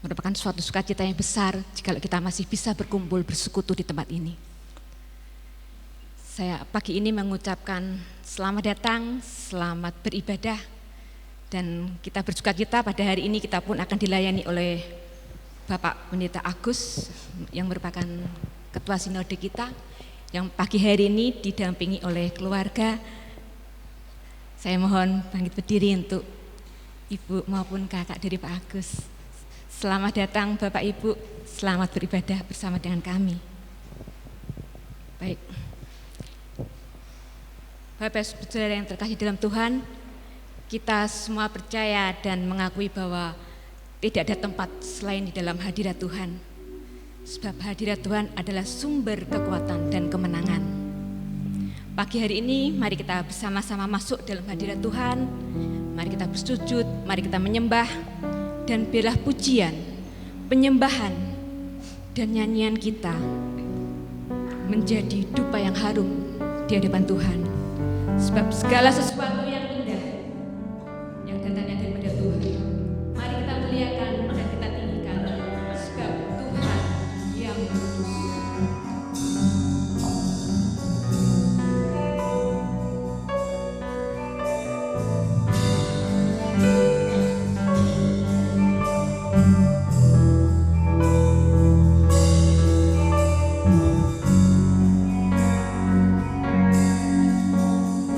merupakan suatu sukacita yang besar jika kita masih bisa berkumpul bersekutu di tempat ini. Saya pagi ini mengucapkan selamat datang, selamat beribadah, dan kita bersukacita pada hari ini kita pun akan dilayani oleh Bapak Pendeta Agus yang merupakan Ketua Sinode kita, yang pagi hari ini didampingi oleh keluarga. Saya mohon bangkit berdiri untuk Ibu maupun kakak dari Pak Agus. Selamat datang Bapak Ibu, selamat beribadah bersama dengan kami. Baik, Bapak Saudara yang terkasih dalam Tuhan, kita semua percaya dan mengakui bahwa tidak ada tempat selain di dalam hadirat Tuhan. Sebab hadirat Tuhan adalah sumber kekuatan dan kemenangan. Pagi hari ini mari kita bersama-sama masuk dalam hadirat Tuhan. Mari kita bersujud, mari kita menyembah, dan biarlah pujian, penyembahan, dan nyanyian kita menjadi dupa yang harum di hadapan Tuhan. Sebab segala sesuatu yang indah yang datangnya daripada Tuhan, mari kita muliakan dan kita tinggikan, sebab Tuhan yang kudus.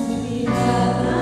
Melihat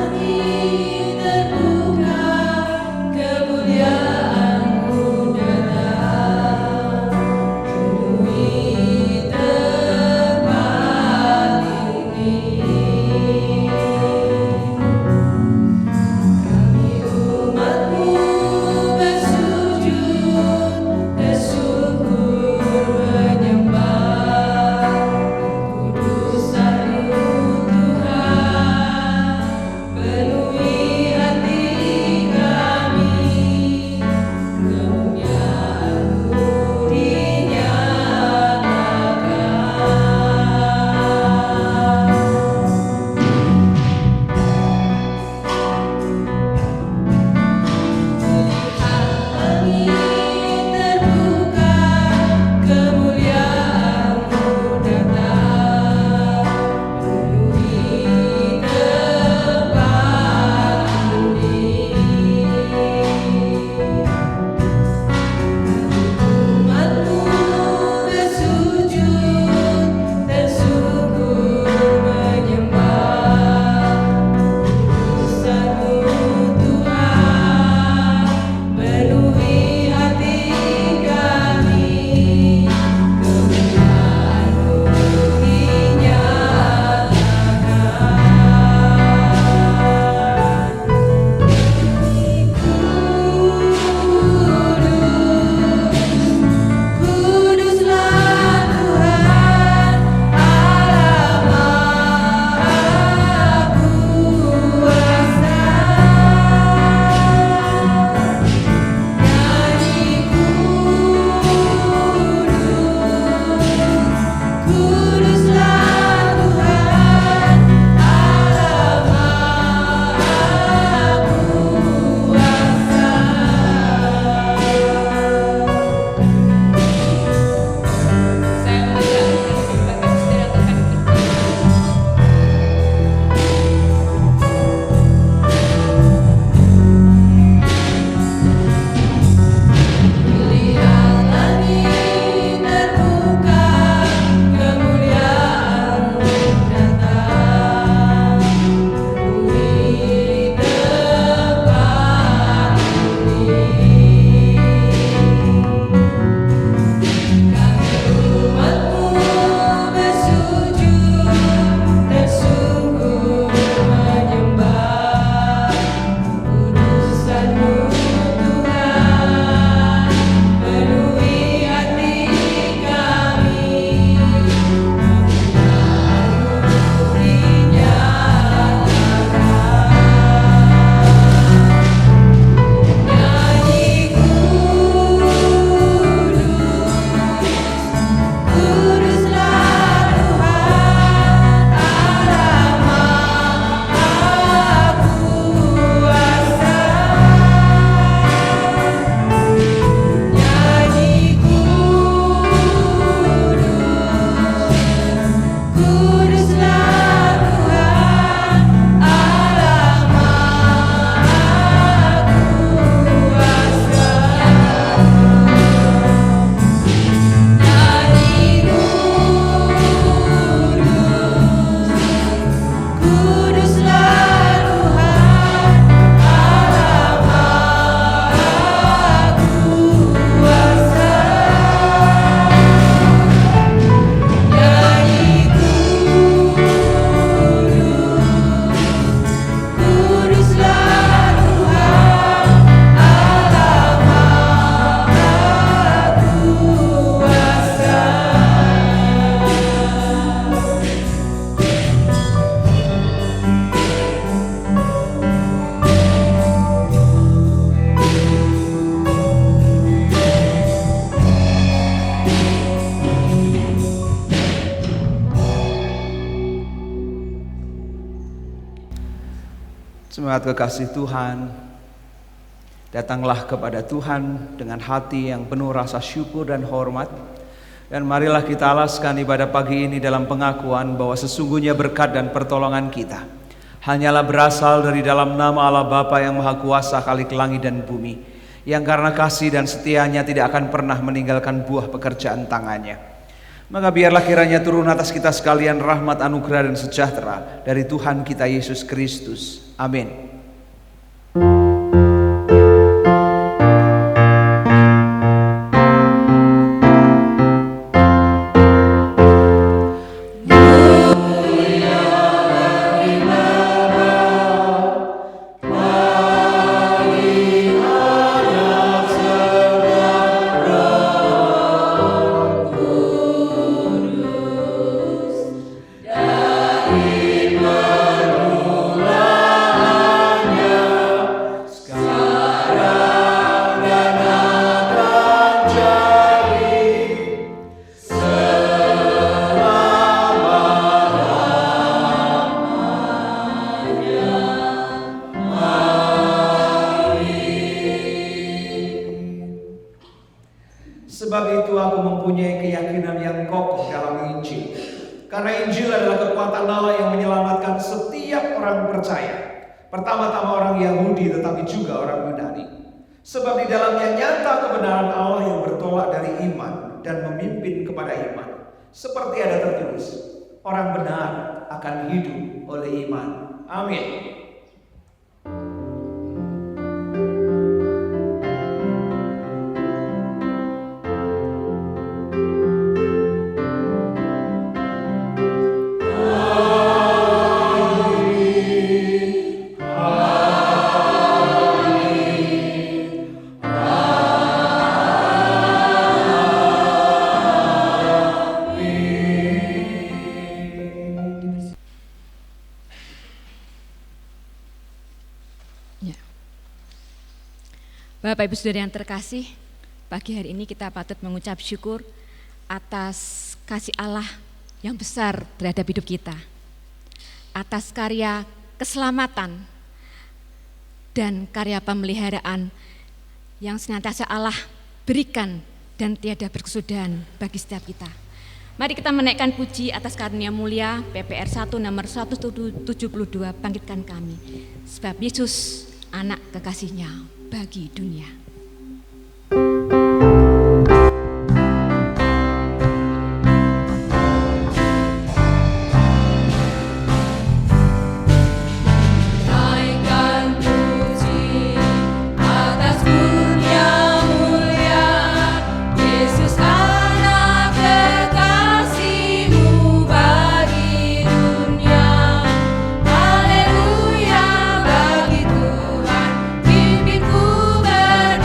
Jemaat kekasih Tuhan, datanglah kepada Tuhan dengan hati yang penuh rasa syukur dan hormat. Dan marilah kita alaskan ibadah pagi ini dalam pengakuan bahwa sesungguhnya berkat dan pertolongan kita hanyalah berasal dari dalam nama Allah Bapa yang Maha Kuasa Khalik langit dan bumi, yang karena kasih dan setianya tidak akan pernah meninggalkan buah pekerjaan tangannya. Maka biarlah kiranya turun atas kita sekalian rahmat, anugerah dan sejahtera dari Tuhan kita Yesus Kristus. Amin. Sebab itu aku mempunyai keyakinan yang kokoh dalam Injil. Karena Injil adalah kekuatan Allah yang menyelamatkan setiap orang percaya. Pertama-tama orang Yahudi tetapi juga orang Yunani. Sebab di dalamnya nyata kebenaran Allah yang bertolak dari iman dan memimpin kepada iman. Seperti ada tertulis, orang benar akan hidup oleh iman. Amin. Bapak Ibu Saudara yang terkasih, pagi hari ini kita patut mengucap syukur atas kasih Allah yang besar terhadap hidup kita, atas karya keselamatan dan karya pemeliharaan yang senantiasa Allah berikan dan tiada berkesudahan bagi setiap kita. Mari kita menaikkan puji atas karunia mulia PPR 1 nomor 172, bangkitkan kami, sebab Yesus anak kekasihnya bagi dunia. Haleluya, bagi Tuhan pimpinku ber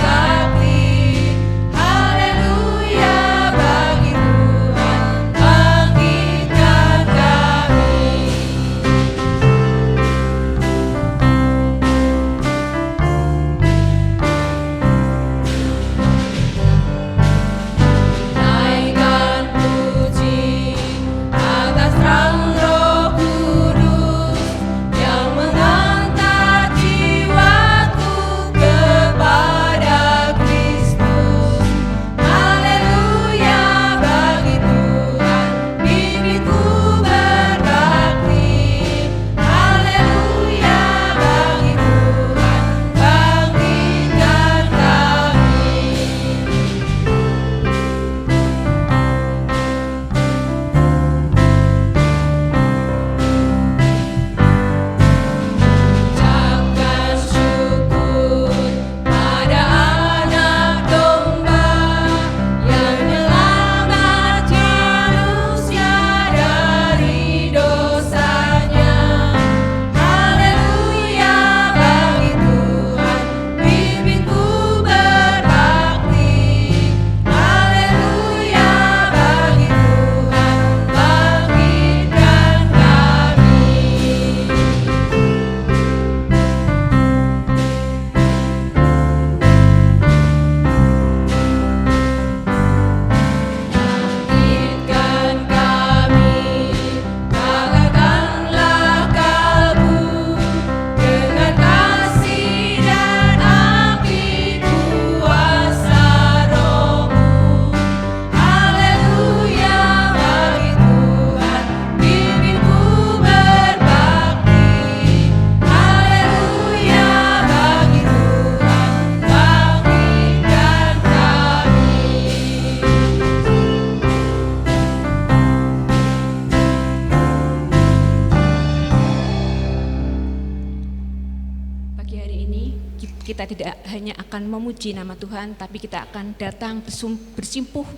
kita tidak hanya akan memuji nama Tuhan, tapi kita akan datang bersimpuh.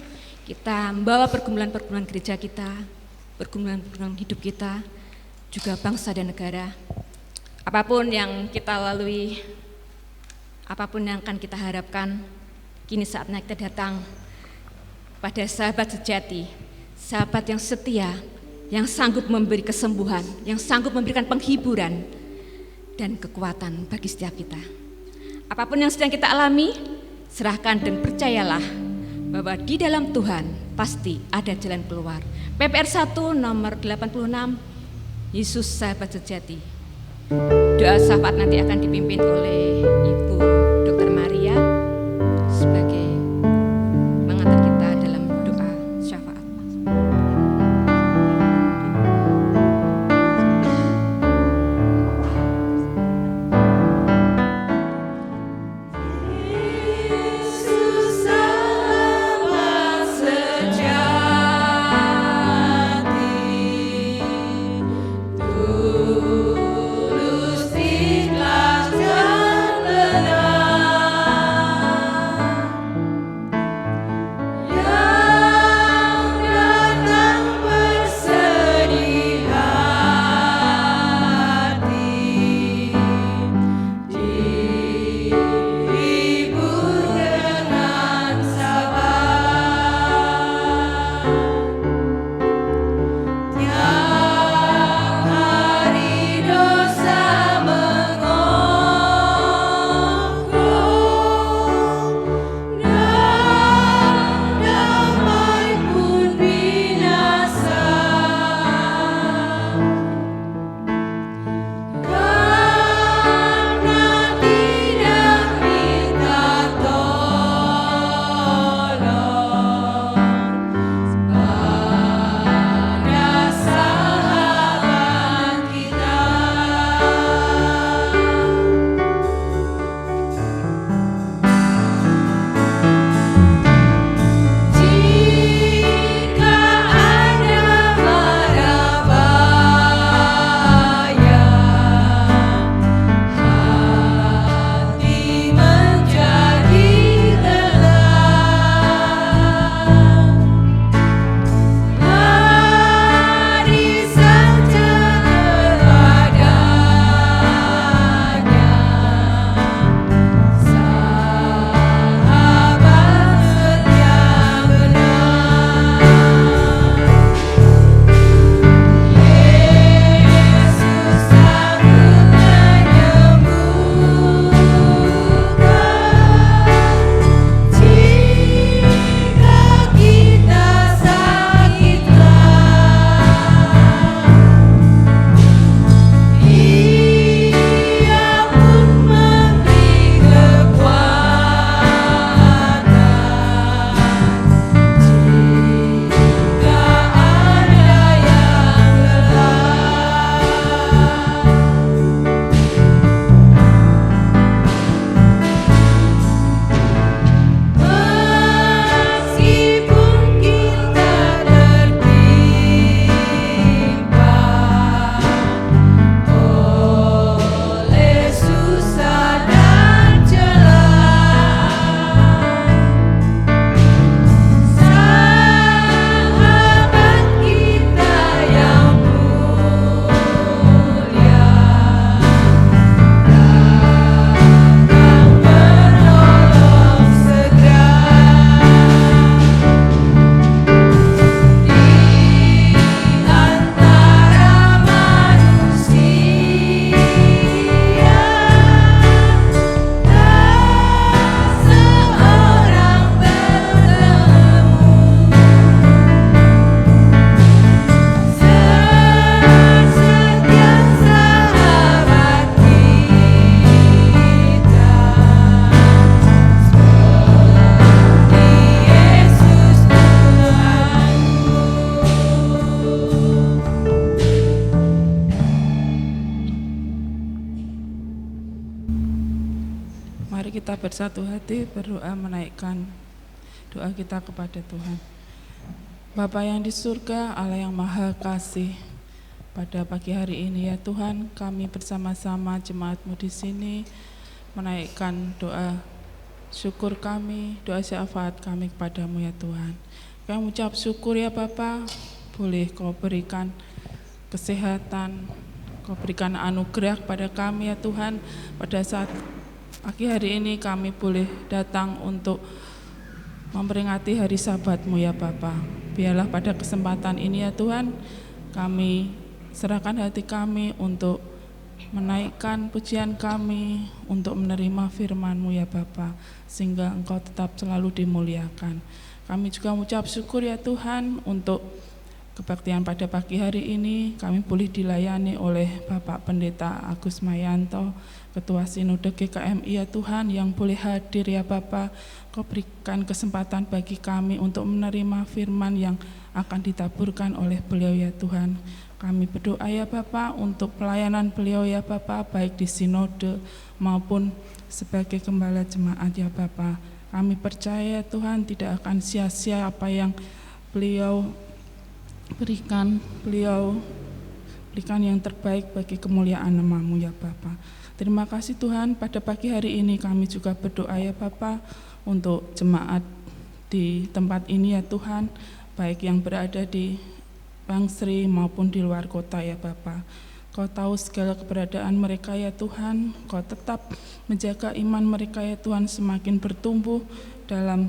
Kita membawa pergumulan-pergumulan gereja kita, pergumulan-pergumulan hidup kita, juga bangsa dan negara. Apapun yang kita lalui, apapun yang akan kita harapkan, kini saatnya kita datang pada sahabat sejati, sahabat yang setia, yang sanggup memberi kesembuhan, yang sanggup memberikan penghiburan dan kekuatan bagi setiap kita. Apapun yang sedang kita alami, serahkan dan percayalah bahwa di dalam Tuhan pasti ada jalan keluar. PPR 1 nomor 86, Yesus sahabat sejati. Doa syafaat nanti akan dipimpin oleh Ibu Dr. Maria sebagai mengantar kita dalam doa syafaat. Mari kita bersatu hati berdoa menaikkan doa kita kepada Tuhan. Bapa yang di surga, Allah yang maha kasih, pada pagi hari ini ya Tuhan, kami bersama-sama jemaat-Mu di sini menaikkan doa syukur kami, doa syafaat kami kepadamu ya Tuhan. Kami ucap syukur ya Bapa, boleh Kau berikan kesehatan, Kau berikan anugerah kepada kami ya Tuhan. Pada saat pagi hari ini kami boleh datang untuk memperingati hari Sabat-Mu ya Bapa. Biarlah pada kesempatan ini ya Tuhan, kami serahkan hati kami untuk menaikkan pujian kami, untuk menerima firman-Mu ya Bapa, sehingga Engkau tetap selalu dimuliakan. Kami juga mengucap syukur ya Tuhan untuk kebaktian pada pagi hari ini. Kami boleh dilayani oleh Bapak Pendeta Agus Mayanto, Ketua Sinode GKMI ya Tuhan, yang boleh hadir ya Bapa. Kau berikan kesempatan bagi kami untuk menerima firman yang akan ditaburkan oleh beliau ya Tuhan. Kami berdoa ya Bapa untuk pelayanan beliau ya Bapa, baik di sinode maupun sebagai gembala jemaat ya Bapa. Kami percaya Tuhan tidak akan sia-sia apa yang beliau berikan yang terbaik bagi kemuliaan nama-Mu ya Bapa. Terima kasih Tuhan, pada pagi hari ini kami juga berdoa ya Bapa untuk jemaat di tempat ini ya Tuhan, baik yang berada di Bangsri maupun di luar kota ya Bapa. Kau tahu segala keberadaan mereka ya Tuhan, Kau tetap menjaga iman mereka ya Tuhan semakin bertumbuh dalam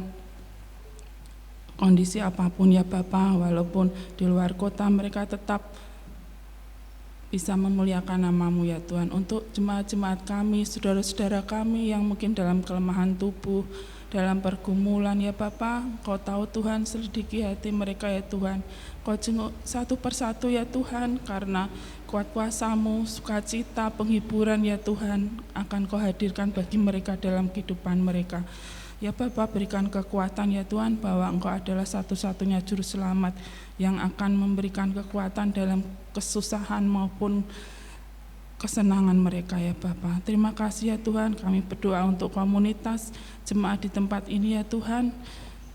kondisi apapun ya Bapa. Walaupun di luar kota mereka tetap bisa memuliakan nama-Mu ya Tuhan. Untuk jemaat-jemaat kami, saudara-saudara kami yang mungkin dalam kelemahan tubuh, dalam pergumulan ya Bapa, Kau tahu Tuhan, selidiki hati mereka ya Tuhan. Kau jenguk satu persatu ya Tuhan, karena kuat kuasa-Mu, sukacita, penghiburan ya Tuhan akan Kau hadirkan bagi mereka dalam kehidupan mereka. Ya Bapa, berikan kekuatan ya Tuhan, bahwa Engkau adalah satu-satunya juru selamat yang akan memberikan kekuatan dalam kesusahan maupun kesenangan mereka ya Bapa. Terima kasih ya Tuhan, kami berdoa untuk komunitas jemaat di tempat ini ya Tuhan.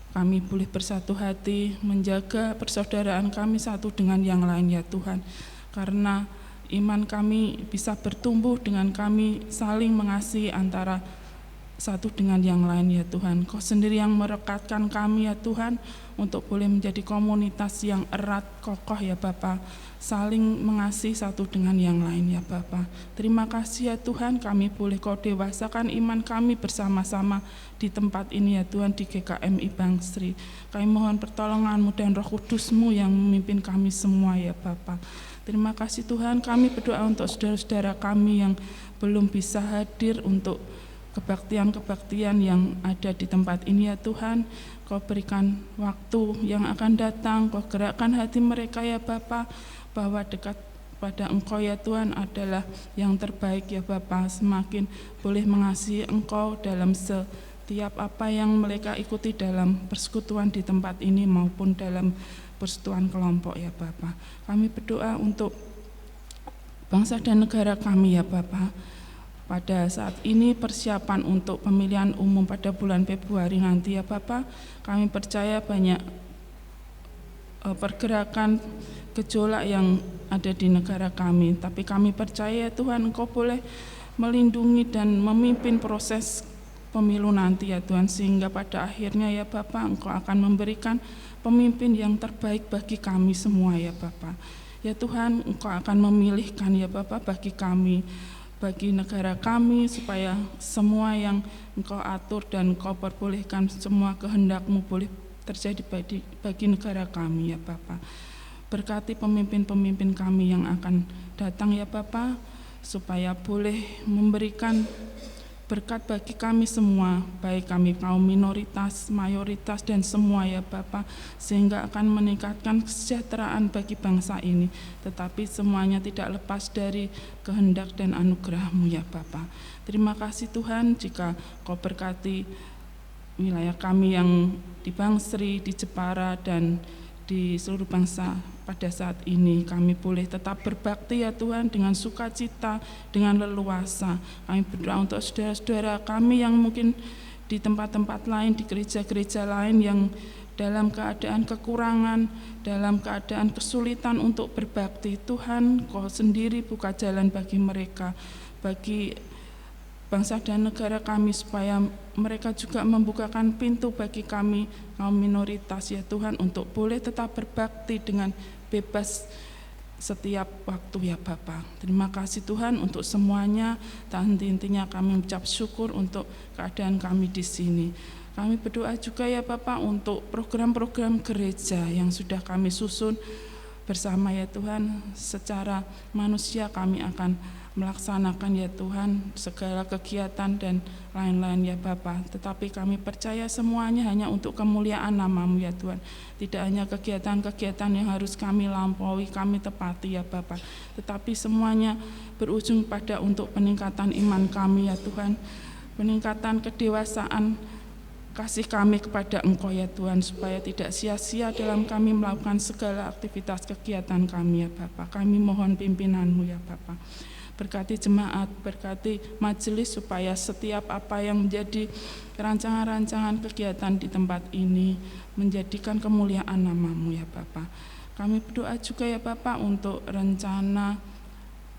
Kami boleh bersatu hati menjaga persaudaraan kami satu dengan yang lain ya Tuhan. Karena iman kami bisa bertumbuh dengan kami saling mengasihi antara satu dengan yang lain ya Tuhan. Kau sendiri yang merekatkan kami ya Tuhan untuk boleh menjadi komunitas yang erat, kokoh ya Bapa, saling mengasihi satu dengan yang lain ya Bapa. Terima kasih ya Tuhan, kami boleh Kau dewasakan iman kami bersama-sama di tempat ini ya Tuhan, di GKMI Bangsri. Kami mohon pertolongan-Mu dan Roh Kudus-Mu yang memimpin kami semua ya Bapa. Terima kasih Tuhan, kami berdoa untuk saudara-saudara kami yang belum bisa hadir untuk kebaktian-kebaktian yang ada di tempat ini ya Tuhan. Kau berikan waktu yang akan datang, Kau gerakkan hati mereka ya Bapa, bahwa dekat pada Engkau ya Tuhan adalah yang terbaik ya Bapa. Semakin boleh mengasihi Engkau dalam setiap apa yang mereka ikuti dalam persekutuan di tempat ini maupun dalam persekutuan kelompok ya Bapa. Kami berdoa untuk bangsa dan negara kami ya Bapa. Pada saat ini persiapan untuk pemilihan umum pada bulan Februari nanti ya Bapa, kami percaya banyak pergerakan gejolak yang ada di negara kami, tapi kami percaya Tuhan Engkau boleh melindungi dan memimpin proses pemilu nanti ya Tuhan, sehingga pada akhirnya ya Bapa Engkau akan memberikan pemimpin yang terbaik bagi kami semua ya Bapa. Ya Tuhan, Engkau akan memilihkan ya Bapa bagi kami, bagi negara kami, supaya semua yang Engkau atur dan Engkau perbolehkan semua kehendak-Mu boleh terjadi bagi negara kami ya Bapa. Berkati pemimpin-pemimpin kami yang akan datang ya Bapa, supaya boleh memberikan berkat bagi kami semua, baik kami kaum minoritas, mayoritas, dan semua ya Bapa, sehingga akan meningkatkan kesejahteraan bagi bangsa ini, tetapi semuanya tidak lepas dari kehendak dan anugerah-Mu ya Bapa. Terima kasih Tuhan, jika Kau berkati wilayah kami yang di Bangsri, di Jepara, dan di seluruh bangsa pada saat ini, kami boleh tetap berbakti ya Tuhan dengan sukacita, dengan leluasa. Kami berdoa untuk saudara-saudara kami yang mungkin di tempat-tempat lain, di gereja-gereja lain yang dalam keadaan kekurangan, dalam keadaan kesulitan untuk berbakti. Tuhan, Kau sendiri buka jalan bagi mereka, bagi bangsa dan negara kami, supaya mereka juga membukakan pintu bagi kami kaum minoritas ya Tuhan, untuk boleh tetap berbakti dengan bebas setiap waktu ya Bapa. Terima kasih Tuhan untuk semuanya. Tak henti-hentinya kami mengucap syukur untuk keadaan kami di sini. Kami berdoa juga ya Bapa untuk program-program gereja yang sudah kami susun bersama ya Tuhan. Secara manusia kami akan melaksanakan ya Tuhan segala kegiatan dan lain-lain ya Bapa. Tetapi kami percaya semuanya hanya untuk kemuliaan nama-Mu ya Tuhan. Tidak hanya kegiatan-kegiatan yang harus kami lampaui, kami tepati ya Bapa, tetapi semuanya berujung pada untuk peningkatan iman kami ya Tuhan, peningkatan kedewasaan kasih kami kepada Engkau ya Tuhan, supaya tidak sia-sia dalam kami melakukan segala aktivitas kegiatan kami ya Bapa. Kami mohon pimpinan-Mu ya Bapa. Berkati jemaat, berkati majelis, supaya setiap apa yang menjadi rancangan-rancangan kegiatan di tempat ini menjadikan kemuliaan nama-Mu ya Bapa. Kami berdoa juga ya Bapa untuk rencana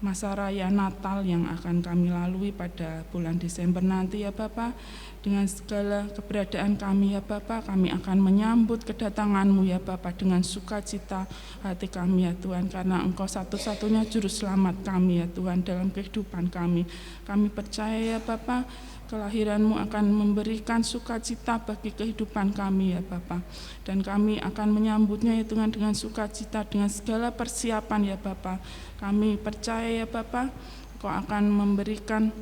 masa raya Natal yang akan kami lalui pada bulan Desember nanti ya Bapa. Dengan segala keberadaan kami ya Bapa, kami akan menyambut kedatangan-Mu ya Bapa dengan sukacita hati kami ya Tuhan, karena Engkau satu-satunya juru selamat kami ya Tuhan dalam kehidupan kami. Kami percaya ya Bapa, kelahiran-Mu akan memberikan sukacita bagi kehidupan kami ya Bapa, dan kami akan menyambutnya ya Tuhan dengan sukacita, dengan segala persiapan ya Bapa. Kami percaya ya Bapa, Engkau akan memberikan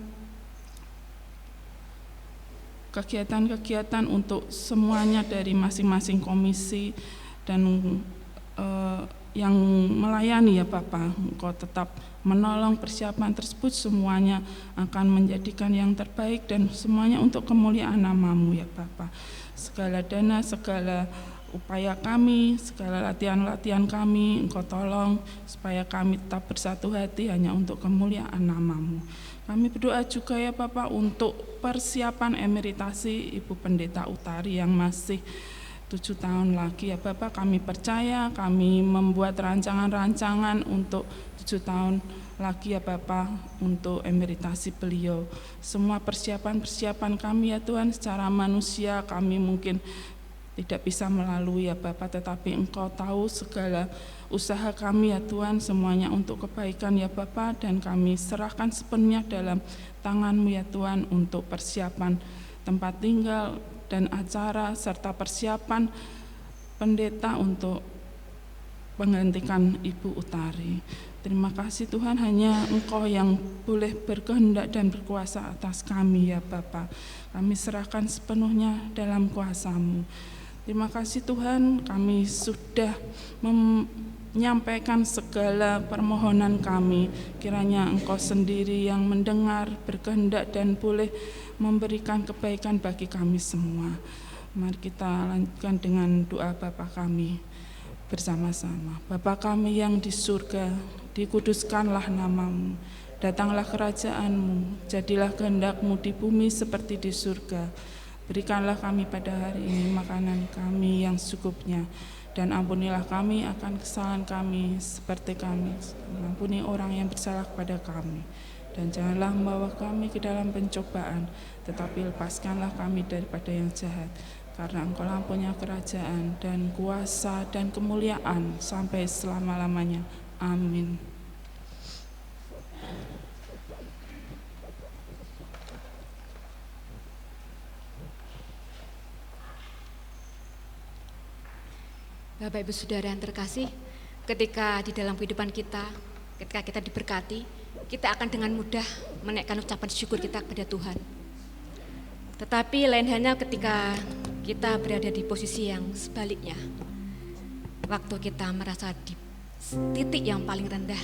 kegiatan-kegiatan untuk semuanya dari masing-masing komisi dan yang melayani ya Bapa. Engkau tetap menolong persiapan tersebut, semuanya akan menjadikan yang terbaik dan semuanya untuk kemuliaan nama-Mu ya Bapa. Segala dana, segala upaya kami, segala latihan-latihan kami, Engkau tolong supaya kami tetap bersatu hati hanya untuk kemuliaan nama-Mu. Kami berdoa juga ya Bapak untuk persiapan emeritasi Ibu Pendeta Utari yang masih 7 tahun lagi ya Bapak. Kami percaya, kami membuat rancangan-rancangan untuk 7 tahun lagi ya Bapak untuk emeritasi beliau. Semua persiapan-persiapan kami ya Tuhan, secara manusia kami mungkin tidak bisa melalui ya Bapak, tetapi Engkau tahu segala usaha kami ya Tuhan, semuanya untuk kebaikan ya Bapak, dan kami serahkan sepenuhnya dalam tangan-Mu ya Tuhan untuk persiapan tempat tinggal dan acara serta persiapan pendeta untuk menggantikan Ibu Utari. Terima kasih Tuhan, hanya Engkau yang boleh berkehendak dan berkuasa atas kami ya Bapak. Kami serahkan sepenuhnya dalam kuasa-Mu. Terima kasih Tuhan, kami sudah menyampaikan segala permohonan kami. Kiranya Engkau sendiri yang mendengar, berkehendak dan boleh memberikan kebaikan bagi kami semua. Mari kita lanjutkan dengan doa Bapa kami bersama-sama. Bapa kami yang di surga, dikuduskanlah nama-Mu, datanglah kerajaan-Mu, jadilah kehendak-Mu di bumi seperti di surga. Berikanlah kami pada hari ini makanan kami yang secukupnya, dan ampunilah kami akan kesalahan kami seperti kami mengampuni orang yang bersalah kepada kami. Dan janganlah membawa kami ke dalam pencobaan, tetapi lepaskanlah kami daripada yang jahat. Karena Engkau-lah punya kerajaan dan kuasa dan kemuliaan sampai selama-lamanya. Amin. Bapak Ibu Saudara yang terkasih, ketika di dalam kehidupan kita, ketika kita diberkati, kita akan dengan mudah menaikkan ucapan syukur kita kepada Tuhan. Tetapi lain halnya ketika kita berada di posisi yang sebaliknya, waktu kita merasa di titik yang paling rendah,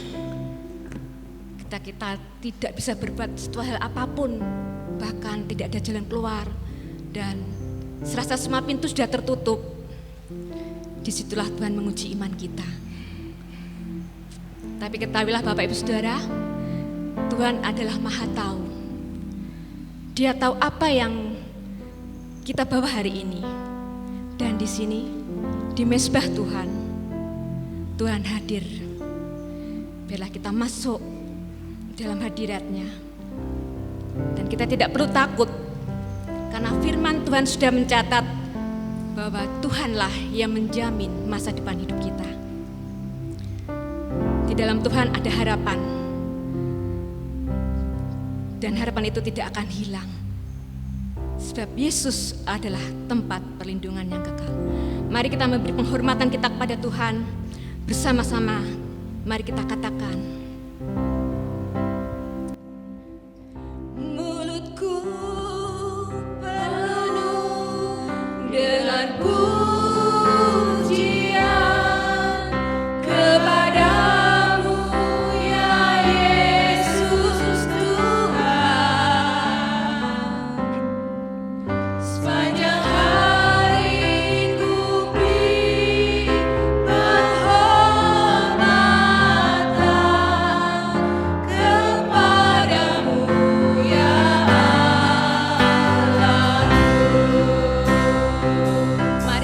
kita tidak bisa berbuat suatu hal apapun, bahkan tidak ada jalan keluar, dan serasa semua pintu sudah tertutup. Disitulah Tuhan menguji iman kita. Tapi ketahuilah Bapak Ibu Saudara, Tuhan adalah Maha Tahu. Dia tahu apa yang kita bawa hari ini. Dan di sini, di mezbah Tuhan, Tuhan hadir. Biarlah kita masuk dalam hadirat-Nya dan Dan kita tidak perlu takut, karena firman Tuhan sudah mencatat bahwa Tuhanlah yang menjamin masa depan hidup kita. Di dalam Tuhan ada harapan, dan harapan itu tidak akan hilang, sebab Yesus adalah tempat perlindungan yang kekal. Mari kita memberi penghormatan kita kepada Tuhan bersama-sama. Mari kita katakan, mulutku penuh dengan pujian kepadamu ya Yesus Tuhan. Sepanjang hari ku beri penghormatan kepadamu ya Allahku. Mari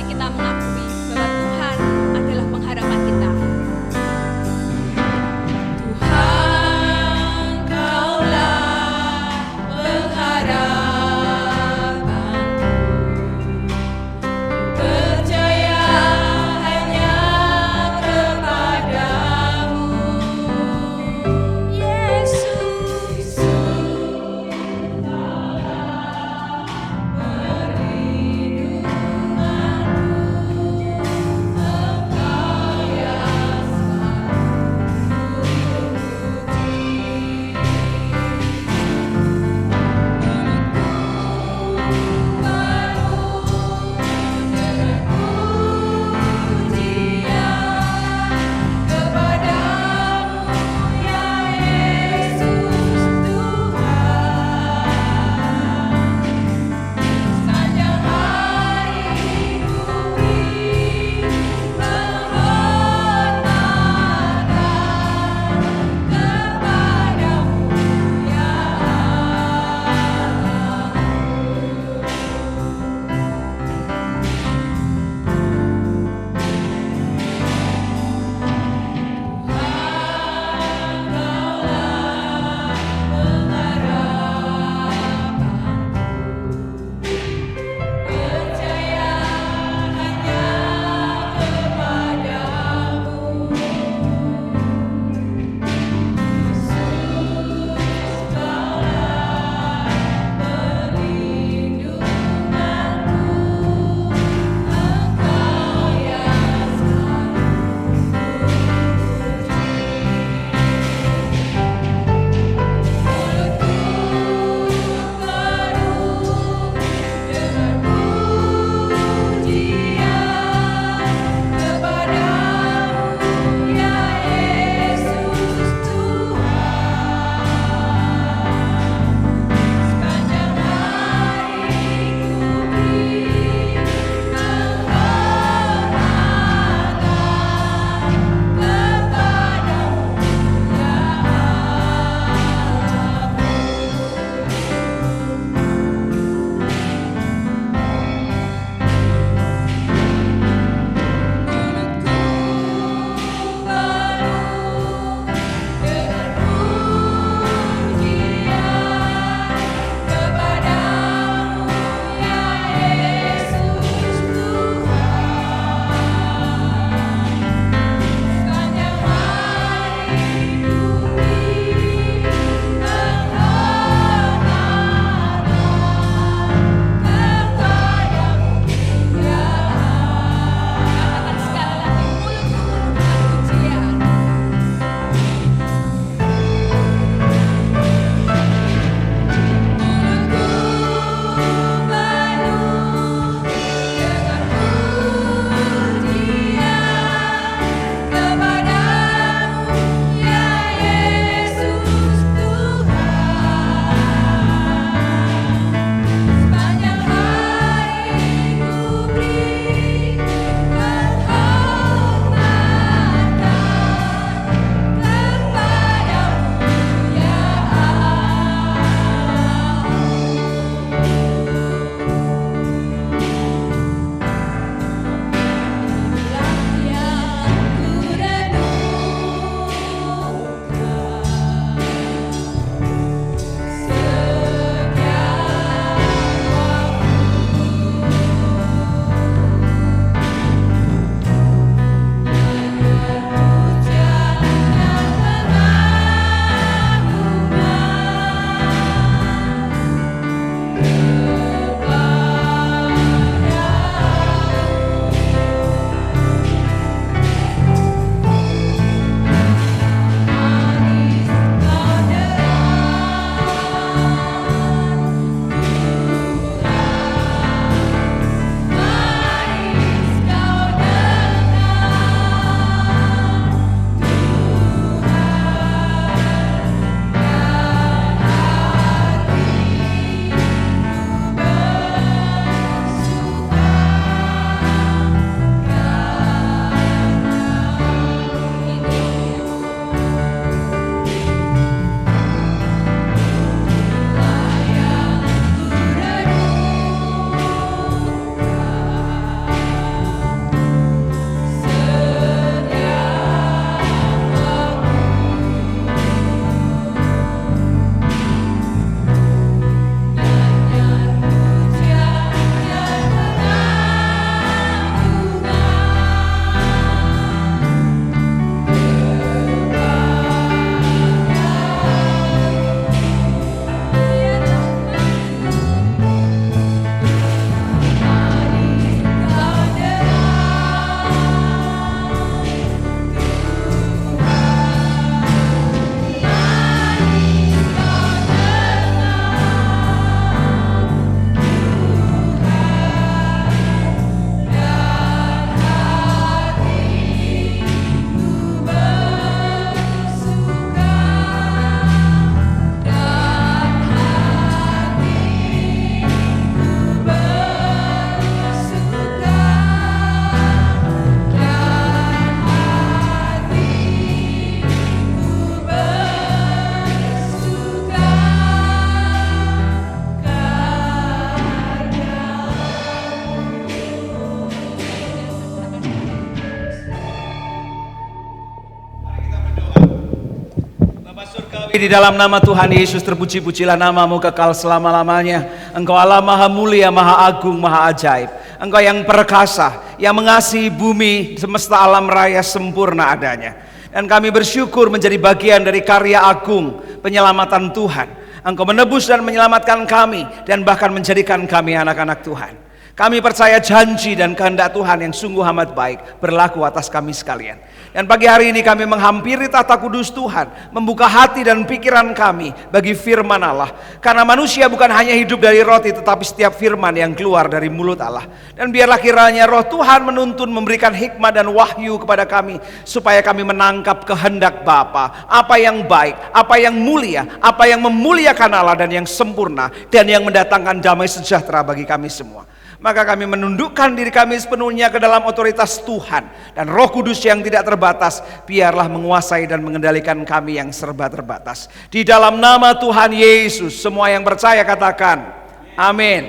Di dalam nama Tuhan Yesus terpuji-pujilah namamu kekal selama-lamanya. Engkau Allah maha mulia, maha agung, maha ajaib. Engkau yang perkasa, yang mengasihi bumi, semesta alam raya sempurna adanya. Dan kami bersyukur menjadi bagian dari karya agung penyelamatan Tuhan. Engkau menebus dan menyelamatkan kami, dan bahkan menjadikan kami anak-anak Tuhan. Kami percaya janji dan kehendak Tuhan yang sungguh amat baik berlaku atas kami sekalian. Dan pagi hari ini kami menghampiri tahta kudus Tuhan, membuka hati dan pikiran kami bagi firman Allah. Karena manusia bukan hanya hidup dari roti, tetapi setiap firman yang keluar dari mulut Allah. Dan biarlah kiranya roh Tuhan menuntun, memberikan hikmat dan wahyu kepada kami, supaya kami menangkap kehendak Bapa, apa yang baik, apa yang mulia, apa yang memuliakan Allah dan yang sempurna, dan yang mendatangkan damai sejahtera bagi kami semua. Maka kami menundukkan diri kami sepenuhnya ke dalam otoritas Tuhan, dan Roh Kudus yang tidak terbatas biarlah menguasai dan mengendalikan kami yang serba terbatas. Di dalam nama Tuhan Yesus, semua yang percaya katakan amin.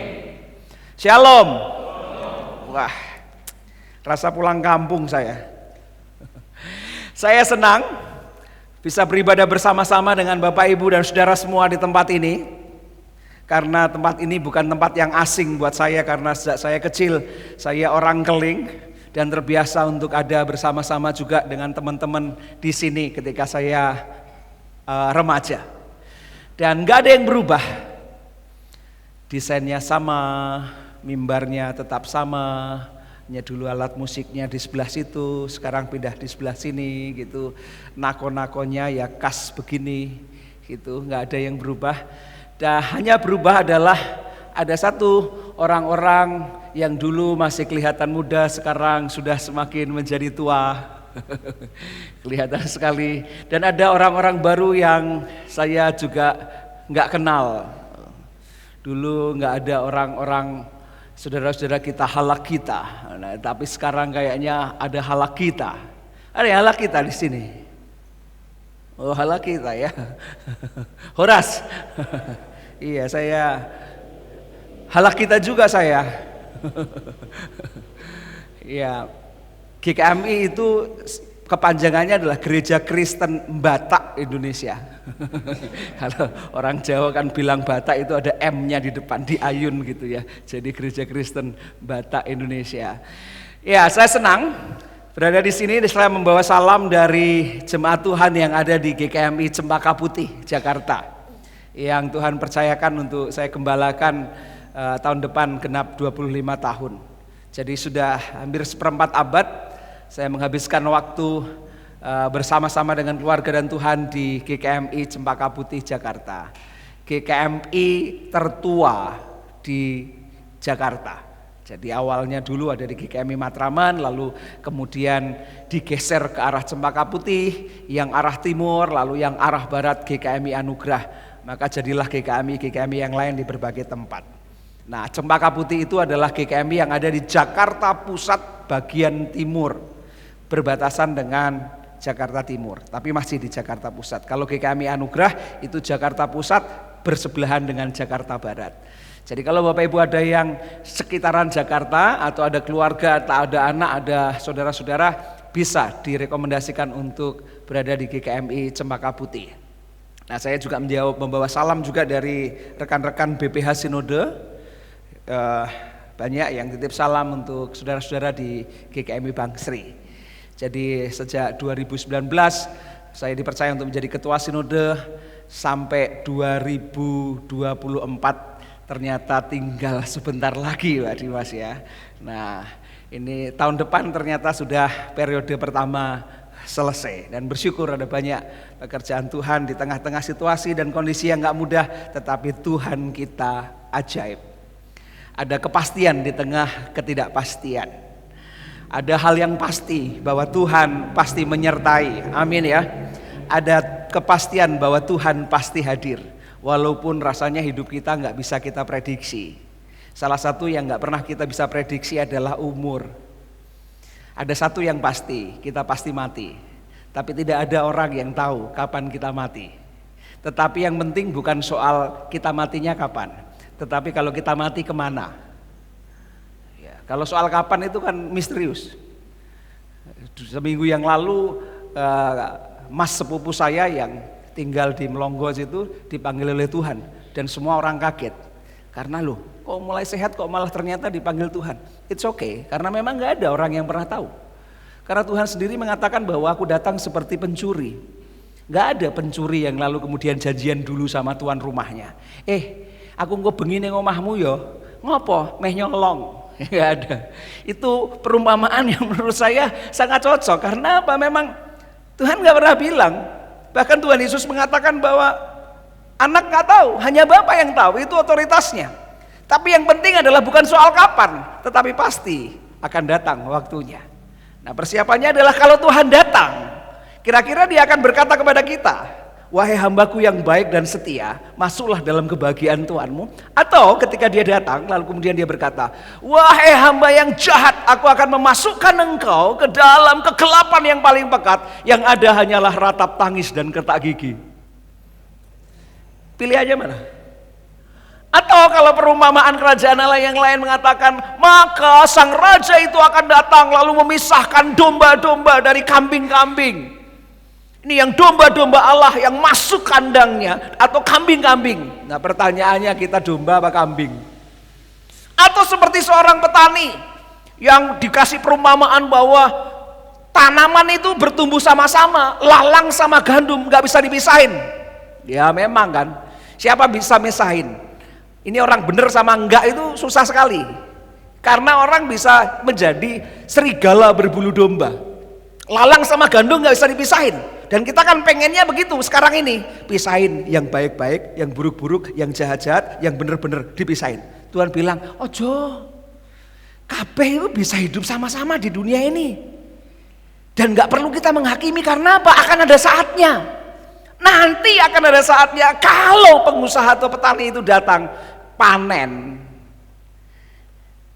Shalom. Wah, rasa pulang kampung saya. Saya senang bisa beribadah bersama-sama dengan Bapak Ibu dan saudara semua di tempat ini. Karena tempat ini bukan tempat yang asing buat saya, karena sejak saya kecil saya orang Keling dan terbiasa untuk ada bersama-sama juga dengan teman-teman di sini ketika saya remaja. Dan gak ada yang berubah. Desainnya sama, mimbarnya tetap sama, hanya dulu alat musiknya di sebelah situ, sekarang pindah di sebelah sini gitu. Nako-nakonya ya khas begini gitu, gak ada yang berubah. Dan hanya berubah adalah ada satu orang-orang yang dulu masih kelihatan muda, sekarang sudah semakin menjadi tua. Kelihatan sekali. Dan ada orang-orang baru yang saya juga nggak kenal. Dulu nggak ada orang-orang saudara-saudara kita, halak kita. Nah, tapi sekarang kayaknya ada halak kita. Ada yang halak kita di sini. Oh, halak kita ya. Horas. Iya, saya halak kita juga saya. Iya, GKMI itu kepanjangannya adalah Gereja Kristen Batak Indonesia. Kalau orang Jawa kan bilang Batak itu ada M-nya di depan, di ayun gitu ya. Jadi Gereja Kristen Batak Indonesia. Ya, saya senang berada di sini. Saya membawa salam dari jemaat Tuhan yang ada di GKMI Cempaka Putih, Jakarta. Yang Tuhan percayakan untuk saya gembalakan tahun depan genap 25 tahun. Jadi sudah hampir seperempat abad saya menghabiskan waktu bersama-sama dengan keluarga dan Tuhan di GKMI Cempaka Putih, Jakarta. GKMI tertua di Jakarta. Jadi awalnya dulu ada di GKMI Matraman, lalu kemudian digeser ke arah Cempaka Putih, yang arah timur, lalu yang arah barat GKMI Anugerah. Maka jadilah GKMI yang lain di berbagai tempat. Nah, Cempaka Putih itu adalah GKMI yang ada di Jakarta Pusat bagian timur, berbatasan dengan Jakarta Timur, tapi masih di Jakarta Pusat. Kalau GKMI Anugerah itu Jakarta Pusat bersebelahan dengan Jakarta Barat. Jadi kalau Bapak Ibu ada yang sekitaran Jakarta, atau ada keluarga, atau ada anak, ada saudara-saudara, bisa direkomendasikan untuk berada di GKMI Cempaka Putih. Nah, saya juga membawa salam juga dari rekan-rekan BPH Sinode. Banyak yang titip salam untuk saudara-saudara di GKMI Bangsri. Jadi sejak 2019 saya dipercaya untuk menjadi ketua Sinode sampai 2024. Ternyata tinggal sebentar lagi Pak Dimas ya. Nah, ini tahun depan ternyata sudah periode pertama selesai, dan bersyukur ada banyak pekerjaan Tuhan di tengah-tengah situasi dan kondisi yang gak mudah, tetapi Tuhan kita ajaib. Ada kepastian di tengah ketidakpastian. Ada hal yang pasti bahwa Tuhan pasti menyertai, amin ya. Ada kepastian bahwa Tuhan pasti hadir, walaupun rasanya hidup kita gak bisa kita prediksi. Salah satu yang gak pernah kita bisa prediksi adalah umur. Ada satu yang pasti, kita pasti mati. Tapi tidak ada orang yang tahu kapan kita mati. Tetapi yang penting bukan soal kita matinya kapan, tetapi kalau kita mati kemana. Ya, kalau soal kapan itu kan misterius. Seminggu yang lalu Mas sepupu saya yang tinggal di Melongo situ dipanggil oleh Tuhan dan semua orang kaget. Karena loh, kok mulai sehat kok malah ternyata dipanggil Tuhan. It's okay, karena memang gak ada orang yang pernah tahu. Karena Tuhan sendiri mengatakan bahwa aku datang seperti pencuri. Gak ada pencuri yang lalu kemudian janjian dulu sama tuan rumahnya. Aku engko bengi ning omahmu ya. Ngopo? Meh nyolong. Gak ada. Itu perumpamaan yang menurut saya sangat cocok. Karena apa? Memang Tuhan gak pernah bilang. Bahkan Tuhan Yesus mengatakan bahwa anak gak tahu, hanya Bapa yang tahu, itu otoritasnya. Tapi yang penting adalah bukan soal kapan, tetapi pasti akan datang waktunya. Nah, persiapannya adalah kalau Tuhan datang, kira-kira dia akan berkata kepada kita, wahai hambaku yang baik dan setia, masuklah dalam kebahagiaan Tuhanmu. Atau ketika dia datang, lalu kemudian dia berkata, wahai hamba yang jahat, aku akan memasukkan engkau ke dalam kegelapan yang paling pekat, yang ada hanyalah ratap tangis dan retak gigi. Pilih aja mana? Atau kalau perumpamaan kerajaan Allah yang lain mengatakan, maka sang raja itu akan datang lalu memisahkan domba-domba dari kambing-kambing. Ini yang domba-domba Allah yang masuk kandangnya atau kambing-kambing. Nah, pertanyaannya, kita domba apa kambing? Atau seperti seorang petani yang dikasih perumpamaan bahwa tanaman itu bertumbuh sama-sama, lalang sama gandum gak bisa dipisahin. Ya memang kan, siapa bisa misahin? Ini orang benar sama enggak itu susah sekali. Karena orang bisa menjadi serigala berbulu domba. Lalang sama gandum gak bisa dipisahin. Dan kita kan pengennya begitu sekarang ini. Pisahin yang baik-baik, yang buruk-buruk, yang jahat-jahat, yang benar-benar dipisahin. Tuhan bilang, ojo, kabeh itu bisa hidup sama-sama di dunia ini. Dan gak perlu kita menghakimi, karena apa? Akan ada saatnya. Nanti akan ada saatnya kalau pengusaha atau petani itu datang panen.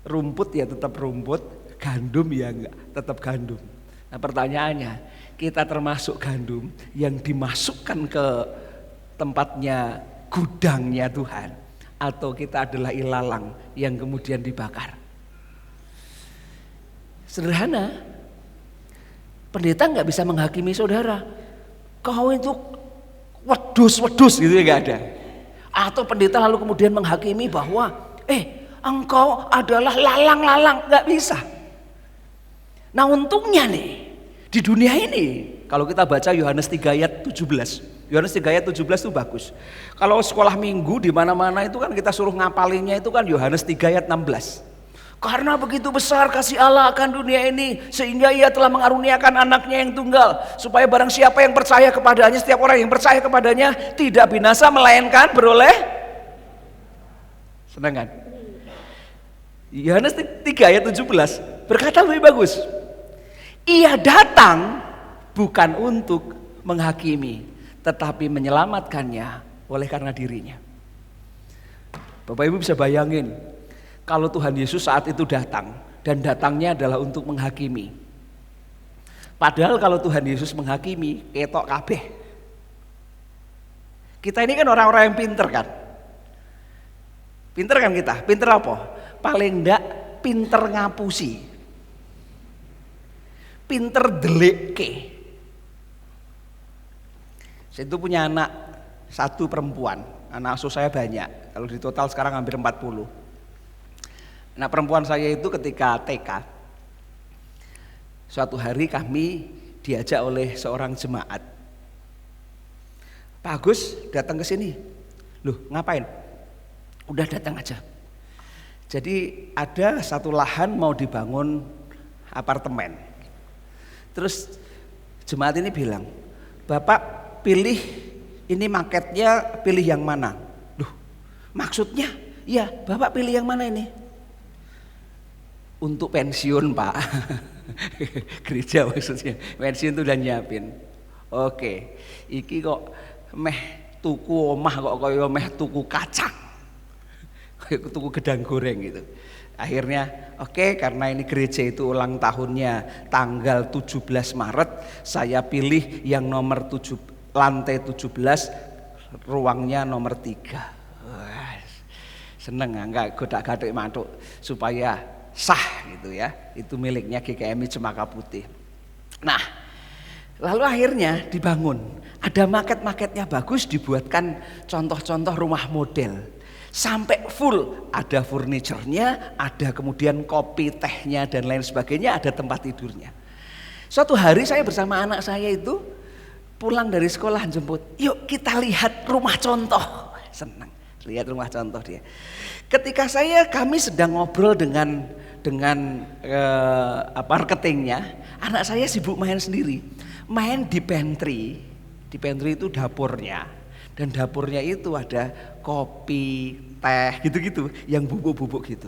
Rumput ya tetap rumput, gandum ya enggak, tetap gandum. Nah, pertanyaannya, kita termasuk gandum yang dimasukkan ke tempatnya gudangnya Tuhan, atau kita adalah ilalang yang kemudian dibakar? Sederhana. Pendeta nggak bisa menghakimi saudara. Kau itu wedus gitu ya, nggak ada. Atau pendeta lalu kemudian menghakimi bahwa engkau adalah lalang-lalang, nggak bisa. Nah, untungnya nih di dunia ini kalau kita baca Yohanes 3 ayat 17. Yohanes 3 ayat 17 itu bagus. Kalau sekolah minggu di mana-mana itu kan kita suruh ngapalinnya itu kan Yohanes 3 ayat 16. Karena begitu besar kasih Allah akan dunia ini, sehingga ia telah mengaruniakan anaknya yang tunggal, supaya barang siapa yang percaya kepadanya, setiap orang yang percaya kepadanya tidak binasa melainkan beroleh. Senang kan? Yohanes 3 ayat 17 berkata lebih bagus. Ia datang bukan untuk menghakimi, tetapi menyelamatkannya oleh karena dirinya. Bapak Ibu bisa bayangin, kalau Tuhan Yesus saat itu datang, dan datangnya adalah untuk menghakimi. Padahal kalau Tuhan Yesus menghakimi, ketok kabeh. Kita ini kan orang-orang yang pinter kan? Pinter kan kita? Pinter apa? Paling enggak pinter ngapusi, pinter delekke. Saya itu punya anak satu perempuan, anak asuh saya banyak. Kalau di total sekarang hampir 40. Nah, perempuan saya itu ketika TK, suatu hari kami diajak oleh seorang jemaat. Pak Agus datang ke sini. Loh, ngapain? Udah datang aja. Jadi ada satu lahan mau dibangun apartemen. Terus jemaat ini bilang, Bapak pilih ini marketnya, pilih yang mana? Loh, maksudnya? Iya, Bapak pilih yang mana ini? Untuk pensiun, Pak. Gereja maksudnya, pensiun itu udah nyiapin. Oke, iki kok meh tuku omah kok kaya meh tuku kacang, kayak tuku gedang goreng gitu. Akhirnya oke, karena ini gereja itu ulang tahunnya tanggal 17 Maret, saya pilih yang nomor 7, lantai 17, ruangnya nomor 3. Wah, seneng enggak godak-gadik mantuk supaya sah gitu ya, itu miliknya GKMI Cempaka Putih. Nah, lalu akhirnya dibangun. Ada maket-maketnya bagus, dibuatkan contoh-contoh rumah model. Sampai full, ada furniturnya, ada kemudian kopi, tehnya dan lain sebagainya, ada tempat tidurnya. Suatu hari saya bersama anak saya itu pulang dari sekolah jemput, yuk kita lihat rumah contoh. Senang lihat rumah contoh dia. Ketika kami sedang ngobrol dengan marketingnya, anak saya sibuk main sendiri, main di pantry. Di pantry itu dapurnya, dan dapurnya itu ada kopi, teh, gitu-gitu, yang bubuk-bubuk gitu.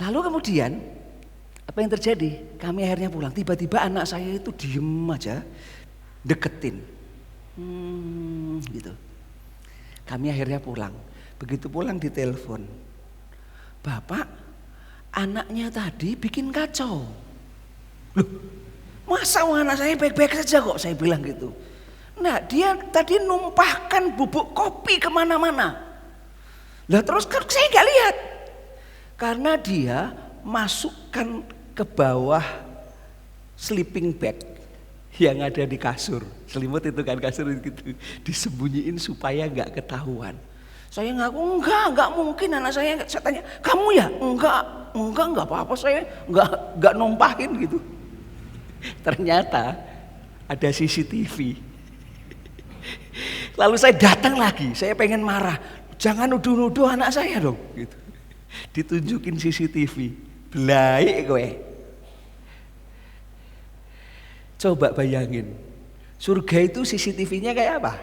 Lalu kemudian apa yang terjadi? Kami akhirnya pulang. Tiba-tiba anak saya itu diem aja, deketin, gitu. Kami akhirnya pulang. Begitu pulang ditelepon, Bapak, anaknya tadi bikin kacau. Loh, masa anak saya baik-baik saja kok? Saya bilang gitu. Nah, dia tadi numpahkan bubuk kopi kemana-mana. Lah terus kan saya nggak lihat, karena dia masukkan ke bawah sleeping bag yang ada di kasur. Selimut itu kan, kasur gitu, disembunyiin supaya nggak ketahuan. Saya ngaku enggak mungkin anak saya. Saya tanya, kamu ya? Enggak apa-apa, saya enggak numpahin gitu. Ternyata ada CCTV. Lalu saya datang lagi, saya pengen marah, jangan nuduh-nuduh anak saya dong, gitu. Ditunjukin CCTV, belai kowe. Coba bayangin, surga itu CCTV-nya kayak apa?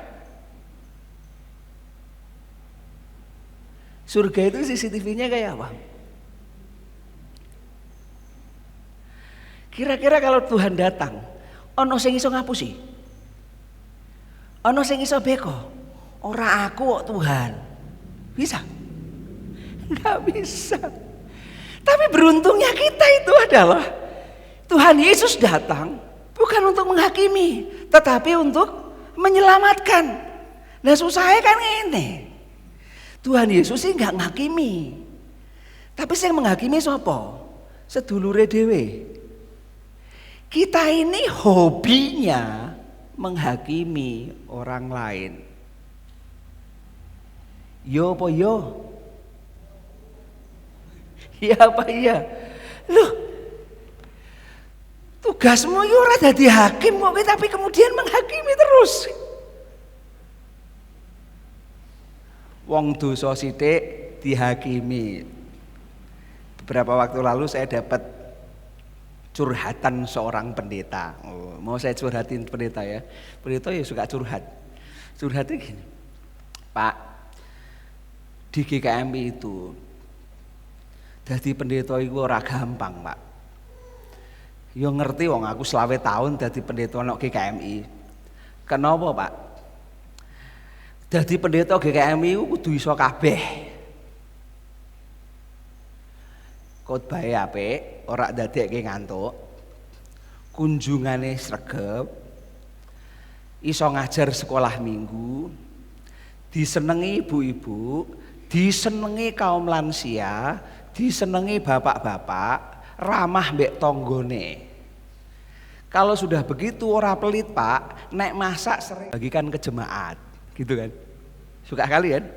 Surga itu CCTV-nya kayak apa? Kira-kira kalau Tuhan datang, ono sing iso ngapusi? Ono sing iso beko? Ora aku kok Tuhan. Bisa? Enggak bisa. Tapi beruntungnya kita itu adalah Tuhan Yesus datang bukan untuk menghakimi, tetapi untuk menyelamatkan. Nah susahnya kan ini. Tuhan Yesus sih enggak menghakimi. Tapi yang menghakimi sapa? Sedulure dhewe. Kita ini hobinya menghakimi orang lain. Yo apa yo? Ya apa iya? Loh, tugasmu yo ora dadi hakim kok, tapi kemudian menghakimi terus. Wong dosa sithik dihakimi. Beberapa waktu lalu saya dapat curhatan seorang pendeta. Mau saya curhatin pendeta ya. Pendeta ya suka curhat. Curhatnya gini, Pak, di GKMI itu dadi pendeta itu ora gampang, Pak. Yo ngerti wong aku 20 tahun dadi pendeta nang GKMI. Kenapa, Pak? Dadi pendeta GKMI ku kudu iso kabeh. Khotbahe apik, ora dadekke ngantuk. Kunjungane sregep. Iso ngajar sekolah minggu. Disenengi ibu-ibu, disenengi kaum lansia, disenengi bapak-bapak, ramah mbek tanggane. Kalau sudah begitu ora pelit, Pak, nek masak sering bagikan ke jemaat, gitu kan. Suka kali kan?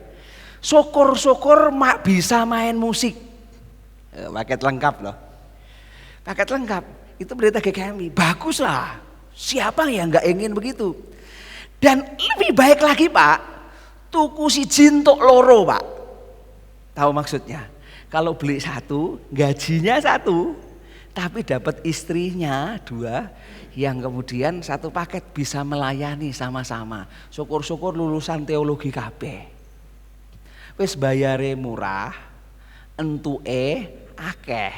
Syukur-syukur bisa main musik. Paket lengkap loh. Paket lengkap itu pendeta GKMI, bagus lah. Siapa yang nggak ingin begitu? Dan lebih baik lagi, Pak, tuku si jintok loro, Pak. Tahu maksudnya? Kalau beli satu, gajinya satu, tapi dapat istrinya 2, yang kemudian satu paket bisa melayani sama-sama. Syukur-syukur lulusan teologi kabeh. Wis bayare murah, entuke akeh.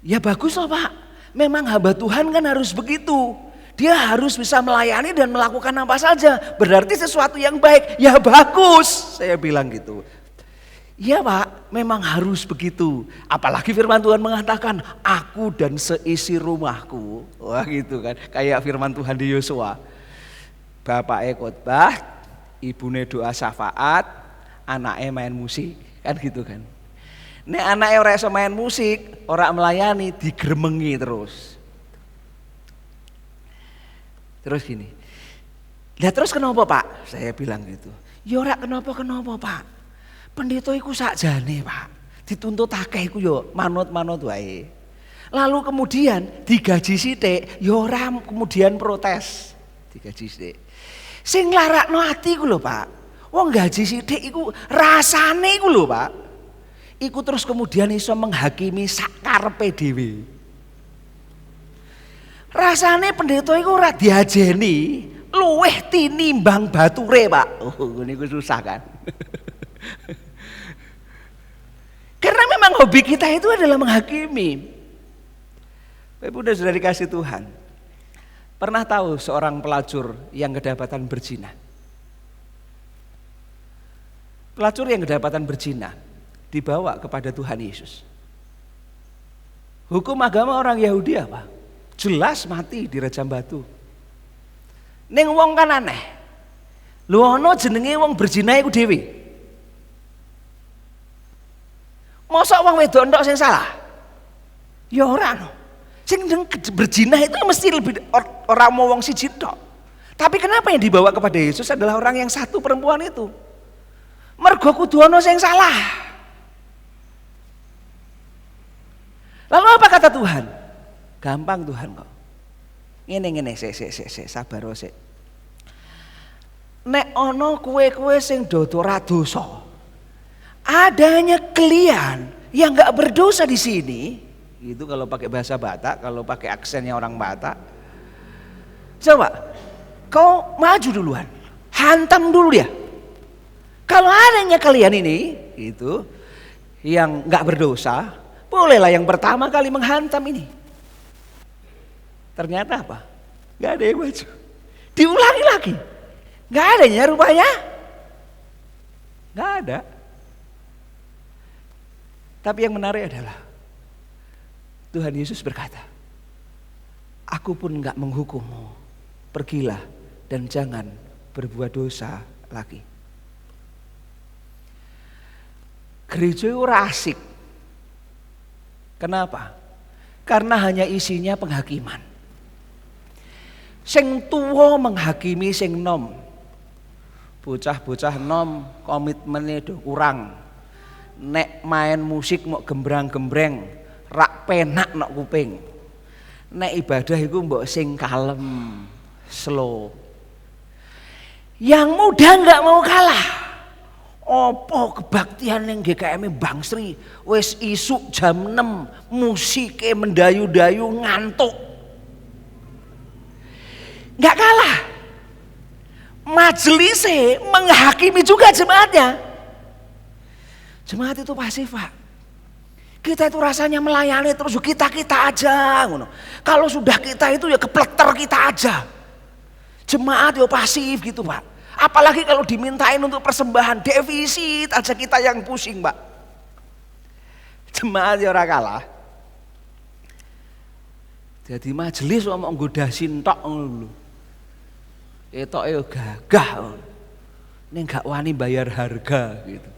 Ya bagus loh, Pak. Memang hamba Tuhan kan harus begitu. Dia harus bisa melayani dan melakukan apa saja. Berarti sesuatu yang baik. Ya bagus, saya bilang gitu. Ya Pak, memang harus begitu. Apalagi firman Tuhan mengatakan, aku dan seisi rumahku. Wah gitu kan, kayak firman Tuhan di Yosua. Bapaknya khotbah, ibune doa syafaat, anaknya main musik. Kan gitu kan. Nek anaknya ora iso main musik, ora melayani, digremengi terus. Terus gini, Lah terus kenapa Pak? Saya bilang gitu. Ya ora kenapa-kenapa Pak. Pendeta iku sakjane Pak. Dituntut akeh iku yo manut-manut wae. Lalu kemudian digaji sithik, ya ora kemudian protes. Digaji sithik. Sing nglarakno ati iku lho Pak. Wong gaji sithik iku rasane iku lho Pak. Iku terus kemudian iso menghakimi sakarepe dhewe. Rasane pendeta iku ora diajeni luweh tinimbang bature Pak. Oh niku susah kan. Karena memang hobi kita itu adalah menghakimi. Bapak Ibu dan Saudara dikasih Tuhan. Pernah tahu seorang pelacur yang kedapatan berzina? Pelacur yang kedapatan berzina dibawa kepada Tuhan Yesus. Hukum agama orang Yahudi apa? Jelas mati dirajam batu. Ning wong kan aneh. Lho ana jenenge wong berzina iku dhewe. Mosok wong wedok entuk sing salah? Ya ora no. Sing berzina itu mesti lebih orang mau wong siji tok. Tapi kenapa yang dibawa kepada Yesus adalah orang yang satu perempuan itu? Mergo kudu ana sing salah. Lalu apa kata Tuhan? Gampang Tuhan kok. Ngene sik sabar sik. Nek ana kowe sing dodo ora dosa. Adanya kalian yang enggak berdosa di sini. Itu kalau pakai bahasa Batak, kalau pakai aksennya orang Batak. Coba, kau maju duluan, hantam dulu dia. Kalau adanya kalian ini, itu yang nggak berdosa, bolehlah yang pertama kali menghantam ini. Ternyata apa? Nggak ada yang maju. Diulangi lagi, nggak adanya rupanya, nggak ada. Tapi yang menarik adalah Tuhan Yesus berkata, aku pun enggak menghukummu, pergilah dan jangan berbuat dosa lagi. Gereja ora asik. Kenapa? Karena hanya isinya penghakiman. Sing tuwa menghakimi sing nom. Bocah-bocah nom komitmennya do kurang. Nek main musik mau gembrang-gembreng, rak penak nok kuping. Nek ibadah iku mbok sing kalem, slow. Yang muda enggak mau kalah. Opo kebaktian ning GKM Bang Sri wis isuk jam 6 musike mendayu-dayu ngantuk. Enggak kalah. Majelisnya menghakimi juga jemaatnya. Jemaat itu pasif Pak. Kita itu rasanya melayani terus kita aja. Kalau sudah kita itu ya kepleter kita aja. Jemaat ya pasif gitu Pak. Apalagi kalau dimintain untuk persembahan defisit aja kita yang pusing Pak. Jemaat ya ora kalah. Jadi majelis ngomong nggoda sintok ngono lho. Etoke yo gagah. Ning gak wani bayar harga gitu.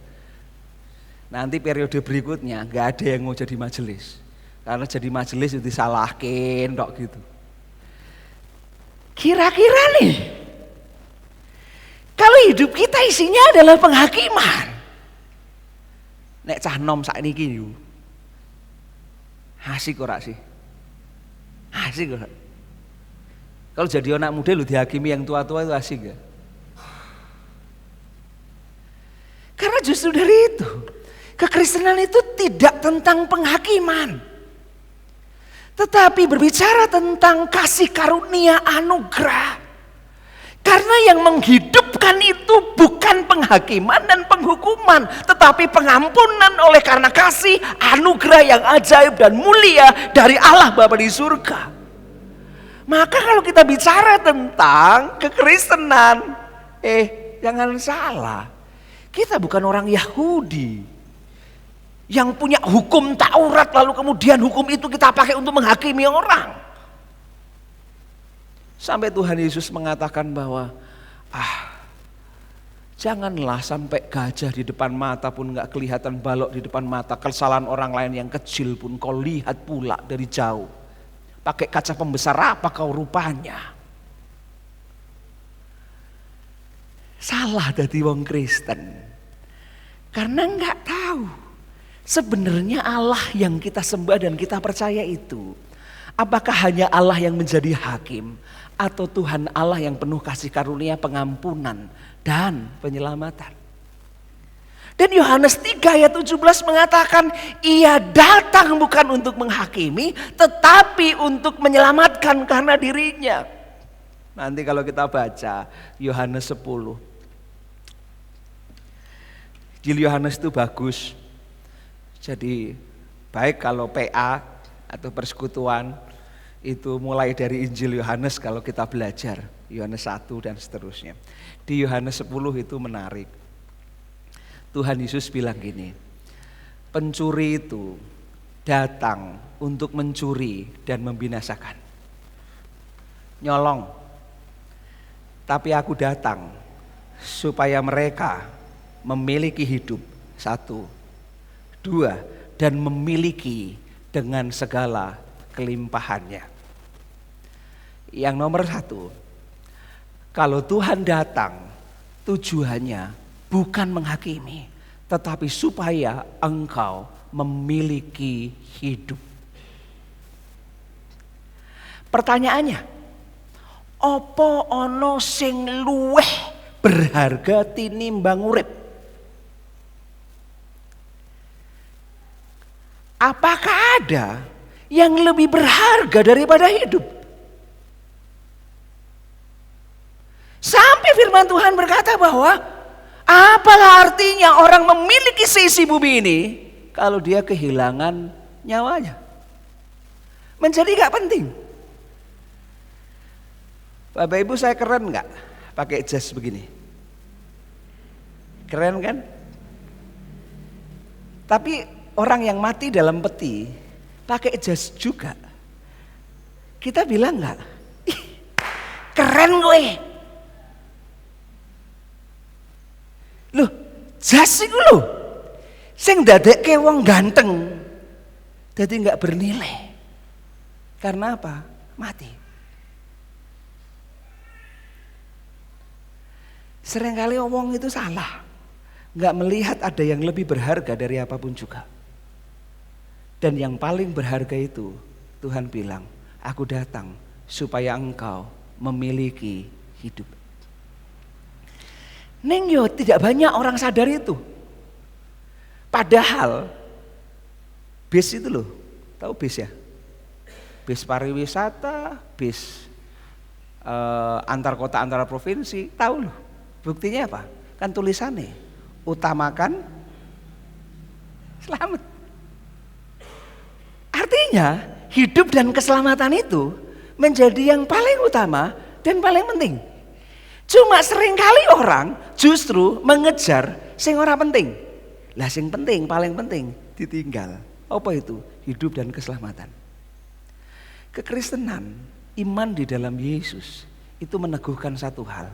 Nanti periode berikutnya nggak ada yang mau jadi majelis, karena jadi majelis itu disalahkan, tok gitu. Kira-kira nih, kalau hidup kita isinya adalah penghakiman, nek cah nom sakniki yo, asik ora sih? Asik ora? Kalau jadi anak muda lu dihakimi yang tua-tua itu asik ya? Karena justru dari itu. Kekristenan itu tidak tentang penghakiman, tetapi berbicara tentang kasih karunia anugerah. Karena yang menghidupkan itu bukan penghakiman dan penghukuman, tetapi pengampunan oleh karena kasih anugerah yang ajaib dan mulia dari Allah Bapa di surga. Maka kalau kita bicara tentang kekristenan, jangan salah, kita bukan orang Yahudi yang punya hukum Taurat lalu kemudian hukum itu kita pakai untuk menghakimi orang. Sampai Tuhan Yesus mengatakan bahwa janganlah sampai gajah di depan mata pun gak kelihatan balok di depan mata, kesalahan orang lain yang kecil pun kau lihat pula dari jauh. Pakai kaca pembesar apa kau rupanya? salah dadi wong Kristen. Karena enggak tahu sebenarnya Allah yang kita sembah dan kita percaya itu, apakah hanya Allah yang menjadi hakim atau Tuhan Allah yang penuh kasih karunia, pengampunan dan penyelamatan. Dan Yohanes 3 ayat 17 mengatakan, ia datang bukan untuk menghakimi, tetapi untuk menyelamatkan karena dirinya. Nanti kalau kita baca Yohanes 10. Injil Yohanes itu bagus. Jadi baik kalau PA atau persekutuan itu mulai dari Injil Yohanes kalau kita belajar. Yohanes 1 dan seterusnya. Di Yohanes 10 itu menarik. Tuhan Yesus bilang gini, pencuri itu datang untuk mencuri dan membinasakan. Nyolong. Tapi aku datang supaya mereka memiliki hidup. 1, 2, dan memiliki dengan segala kelimpahannya. Yang nomor 1, kalau Tuhan datang tujuannya bukan menghakimi, tetapi supaya engkau memiliki hidup. Pertanyaannya, opo ono sing luweh berharga tinimbang urip? Apakah ada yang lebih berharga daripada hidup? Sampai firman Tuhan berkata bahwa apalah artinya orang memiliki seisi bumi ini kalau dia kehilangan nyawanya? Menjadi gak penting. Bapak Ibu, saya keren gak pakai jas begini? Keren kan? Tapi orang yang mati dalam peti pakai jas juga, kita bilang gak, ih keren gue. Loh, jas iku lho sing ndadekke wong ganteng dadi enggak bernilai. Karena apa? Mati. Seringkali omong itu salah. Enggak melihat ada yang lebih berharga dari apapun juga. Dan yang paling berharga itu Tuhan bilang, aku datang supaya engkau memiliki hidup. Neng yo tidak banyak orang sadar itu. Padahal bis itu loh, tahu bis ya? Bis pariwisata, bis antar kota antar provinsi, tahu loh. Buktinya apa? Kan tulisannya, utamakan selamat. Artinya hidup dan keselamatan itu menjadi yang paling utama dan paling penting. Cuma seringkali orang justru mengejar sing ora penting. Lah sing penting, paling penting ditinggal. Apa itu? Hidup dan keselamatan. Kekristenan, iman di dalam Yesus itu meneguhkan satu hal.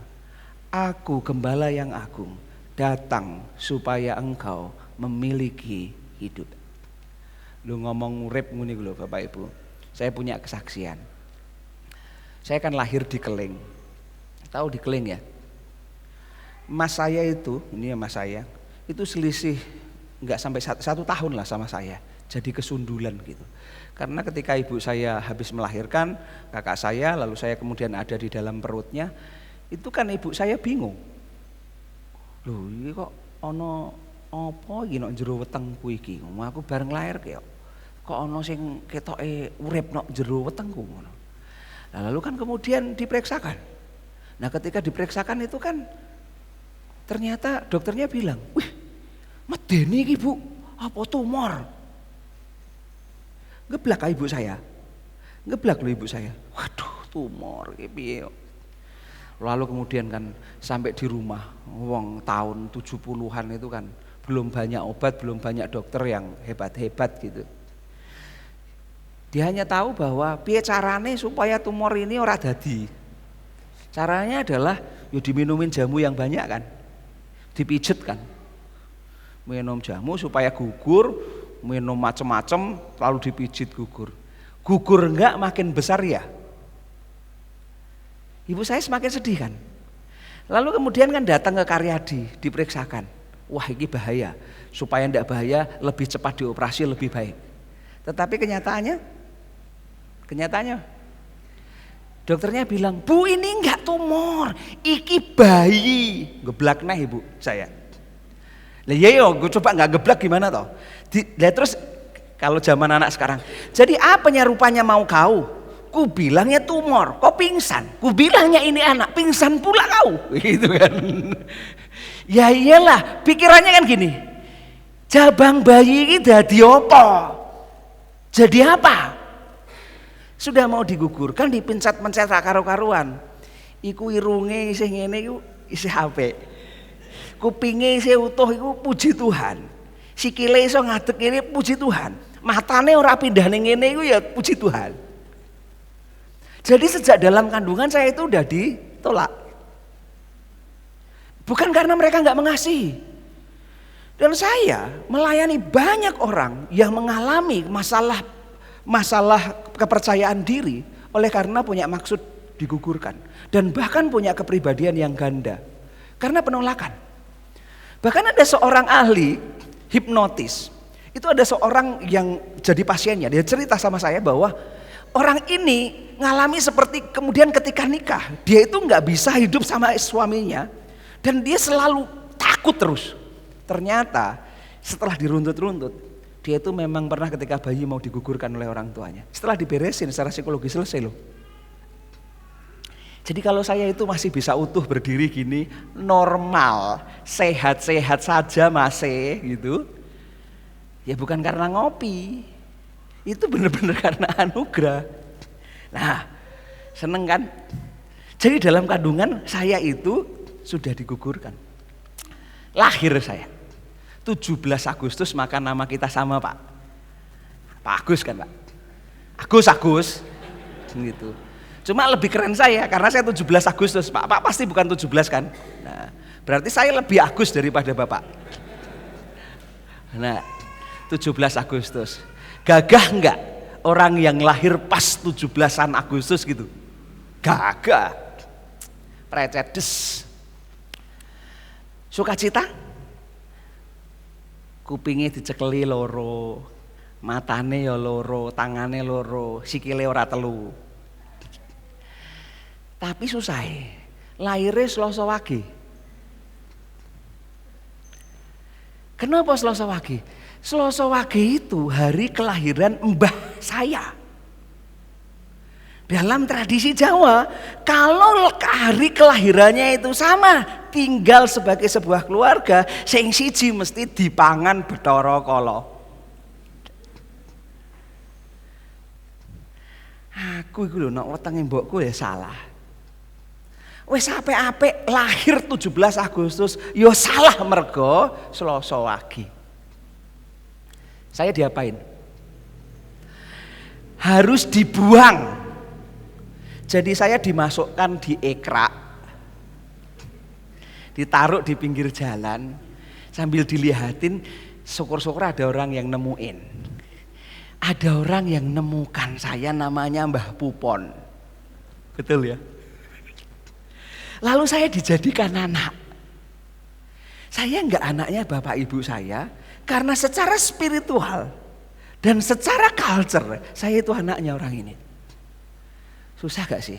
Aku gembala yang agung, datang supaya engkau memiliki hidup. Lu ngomong urip ngene lho Bapak Ibu. Saya punya kesaksian. Saya kan lahir di Keling. Tahu di Keling ya? Mas saya itu, ini ya mas saya, itu selisih enggak sampai 1 tahun lah sama saya. Jadi kesundulan gitu. Karena ketika ibu saya habis melahirkan kakak saya, lalu saya kemudian ada di dalam perutnya, itu kan ibu saya bingung. Loh ini kok ono apa iki nek jero wetengku iki? Aku bareng lahir kok ono sing ketoke urip nek jero wetengku ngono. Lalu kan kemudian diperiksakan. Nah ketika diperiksakan itu kan ternyata dokternya bilang, wih medeni iki bu, apa tumor? Ngeblak ibu saya, ngeblak loh ibu saya, waduh tumor piye. Lalu kemudian kan sampai di rumah, wong tahun 70-an itu kan belum banyak obat, belum banyak dokter yang hebat-hebat gitu. Dia hanya tahu bahwa piye carane supaya tumor ini ora dadi. Caranya adalah ya diminumin jamu yang banyak kan, dipijet kan, minum jamu supaya gugur, minum macem-macem lalu dipijit gugur. Gugur enggak makin besar ya. Ibu saya semakin sedih kan. Lalu kemudian kan datang ke Karyadi, diperiksakan. Wah, ini bahaya. Supaya tidak bahaya, lebih cepat dioperasi lebih baik. Tetapi kenyataannya dokternya bilang, Bu ini enggak tumor, iki bayi. Geblak nah ibu saya. Lah iya yo, gue coba nggak geblak gimana toh? Terus kalau zaman anak sekarang, jadi apanya rupanya mau kau? Ku bilangnya tumor, kau pingsan. Ku bilangnya ini anak, pingsan pula kau. Gitu kan. Ya iyalah, pikirannya kan gini. Jabang bayi ini dadi apa? Jadi apa? Sudah mau digugurkan, dipencet-pencet karo-karuan. Iku irunge isih ngene iku isih apik. Kupinge isih utuh iku puji Tuhan. Sikile iso ngadeg ngene puji Tuhan. Matane ora pindah ning ngene iku ya puji Tuhan. Jadi sejak dalam kandungan saya itu udah ditolak. Bukan karena mereka nggak mengasihi. Dan saya melayani banyak orang yang mengalami masalah kepercayaan diri oleh karena punya maksud digugurkan. Dan bahkan punya kepribadian yang ganda. Karena penolakan. Bahkan ada seorang ahli hipnotis. Itu ada seorang yang jadi pasiennya. Dia cerita sama saya bahwa orang ini ngalami seperti kemudian ketika nikah. Dia itu nggak bisa hidup sama suaminya. Dan dia selalu takut terus. Ternyata setelah diruntut-runtut, dia itu memang pernah ketika bayi mau digugurkan oleh orang tuanya. Setelah diberesin secara psikologis selesai loh. Jadi kalau saya itu masih bisa utuh berdiri gini, normal, sehat-sehat saja masih gitu. Ya bukan karena ngopi, itu benar-benar karena anugerah. Nah, seneng kan? Jadi dalam kandungan saya itu sudah digugurkan. Lahir saya 17 Agustus, maka nama kita sama Pak Agus kan Pak? Agus gitu. Cuma lebih keren saya karena saya 17 Agustus Pak pasti bukan 17 kan? Nah, berarti saya lebih Agus daripada Bapak. Nah, 17 Agustus. Gagah enggak orang yang lahir pas 17-an Agustus gitu? Gagah. Precedes. Sukacita? Kupingnya dicekeli loro, matane ya loro, tangane loro, sikile ora telu. Tapi susah, lahirnya Selasa Wage. Kenapa Selasa Wage? Selasa Wage itu hari kelahiran mbah saya. Dalam tradisi Jawa, kalau hari kelahirannya itu sama, tinggal sebagai sebuah keluarga, sing siji mesti dipangan Bathara Kala. Aku iku lho nek wetenge mbokku ya salah. Wis apik-apik lahir 17 Agustus, ya salah mergo Selasa Wage. Saya diapain? Harus dibuang. Jadi saya dimasukkan di ekrak, ditaruh di pinggir jalan, sambil dilihatin, syukur-syukur ada orang yang nemuin. Ada orang yang nemukan saya, namanya Mbah Pupon. Betul ya? Lalu saya dijadikan anak. Saya enggak anaknya bapak ibu saya, karena secara spiritual dan secara culture, saya itu anaknya orang ini. Susah gak sih?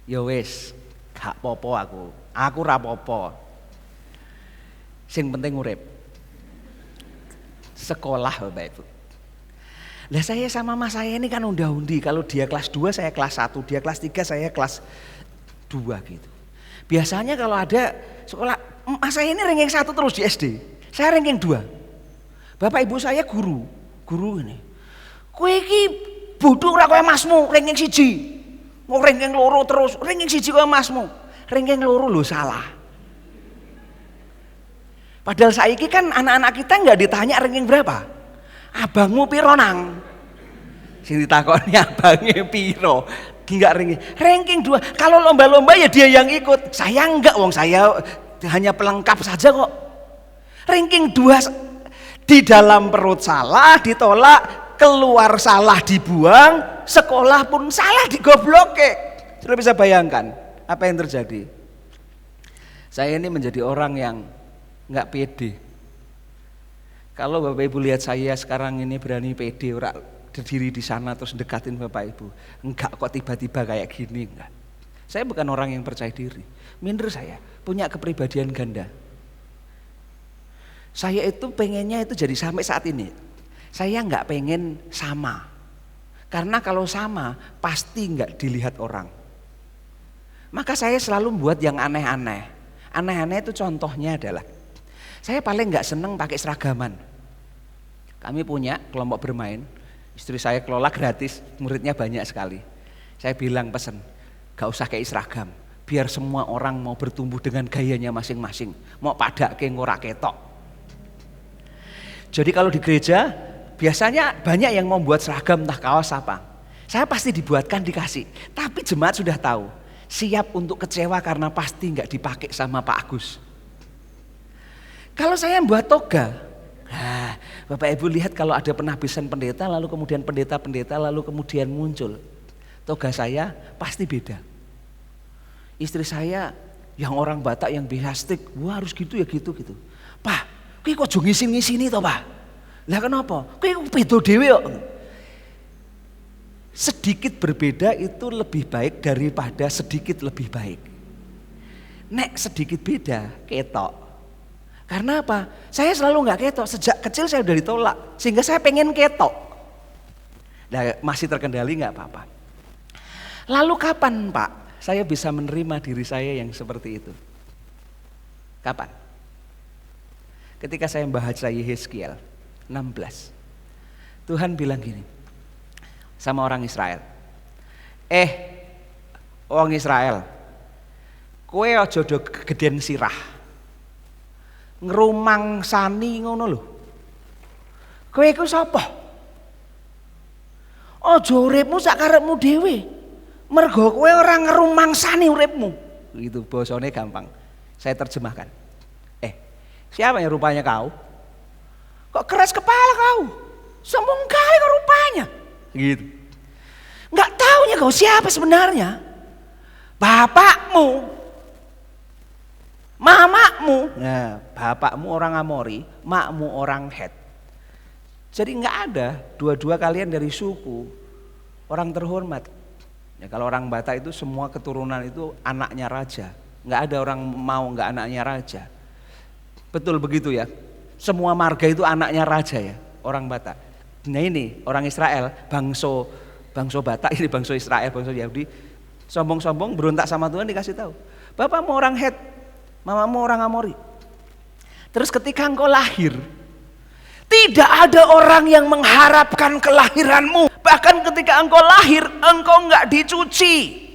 Ya wis, gak popo aku ra popo. Sing penting urip. Sekolah Bapak Ibu. Lah saya sama mas saya ini kan unda-undi, kalau dia kelas 2 saya kelas 1, dia kelas 3 saya kelas 2 gitu. Biasanya kalau ada sekolah, mas saya ini ranking 1 terus di SD, saya ranking 2. Bapak ibu saya guru ini. Kowe iki bodoh ora koyo masmu, ranking 1. Mau ranking 2 terus, ranking 1 koyo masmu. Ranking 2 lho salah. Padahal saiki kan anak-anak kita enggak ditanya ranking berapa. Abangmu piro nang? Sing ditakoni abangnya piro. Enggak ranking 2. Kalau lomba-lomba ya dia yang ikut. Saya enggak, wong saya hanya pelengkap saja kok. Ranking 2 di dalam perut salah, ditolak, keluar salah dibuang, sekolah pun salah digobloke. Sudah bisa bayangkan Apa yang terjadi? Saya ini menjadi orang yang nggak pede. Kalau Bapak Ibu lihat saya sekarang ini berani pede, orang berdiri di sana terus dekatin Bapak Ibu. Enggak kok tiba-tiba kayak gini, enggak. Saya bukan orang yang percaya diri. Minder saya, punya kepribadian ganda. Saya itu pengennya itu jadi sampai saat ini. Saya nggak pengen sama. Karena kalau sama pasti nggak dilihat orang. Maka saya selalu buat yang aneh-aneh. Aneh-aneh itu contohnya adalah saya paling nggak seneng pakai seragaman. Kami punya kelompok bermain, istri saya kelola gratis, muridnya banyak sekali. Saya bilang pesen, gak usah kayak seragam, biar semua orang mau bertumbuh dengan gayanya masing-masing. Mau padake ngora ketok. Jadi kalau di gereja biasanya banyak yang mau buat seragam entah kaos apa. Saya pasti dibuatkan dikasih, tapi jemaat sudah tahu. Siap untuk kecewa karena pasti nggak dipakai sama Pak Agus. Kalau saya buat toga, nah, Bapak Ibu lihat kalau ada penabisan pendeta lalu kemudian pendeta-pendeta lalu kemudian muncul. Toga saya pasti beda. Istri saya yang orang Batak yang biastik, wah harus gitu ya gitu. Pak, kowe kok jo ngisin-ngisini to, Pak? Lah kenapa? Kowe beda dhewe kok. Sedikit berbeda itu lebih baik daripada sedikit lebih baik. Nek sedikit beda, ketok. Karena apa? Saya selalu nggak ketok, sejak kecil saya udah ditolak. Sehingga saya pengen ketok. Nah, masih terkendali nggak apa-apa. Lalu kapan Pak saya bisa menerima diri saya yang seperti itu? Kapan? Ketika saya membaca Yehezkiel 16. Tuhan bilang gini sama orang Israel. Orang Israel, kowe aja do gedean sirah. Ngrumangsani ngono lho. Kowe iku sapa? Aja uripmu sak karepmu dhewe. Mergo kowe ora ngrumangsani uripmu. Gitu bahasane gampang. Saya terjemahkan. Siapa yang rupanya kau? Kok keras kepala kau? Sombong kali kau rupanya. Gitu. Nggak taunya kau siapa sebenarnya. Bapakmu, mamakmu. Nah, bapakmu orang Amori, makmu orang Het. Jadi nggak ada dua-dua kalian dari suku orang terhormat. Ya, kalau orang Batak itu semua keturunan itu anaknya raja. Nggak ada orang mau nggak anaknya raja. Betul begitu ya. Semua marga itu anaknya raja ya, orang Batak. Nah ini orang Israel, bangsa Batak, ini bangsa Israel, bangsa Yahudi, sombong-sombong berontak sama Tuhan dikasih tahu. Bapakmu orang Het, mamamu orang Amori. Terus ketika engkau lahir, tidak ada orang yang mengharapkan kelahiranmu. Bahkan ketika engkau lahir, engkau enggak dicuci,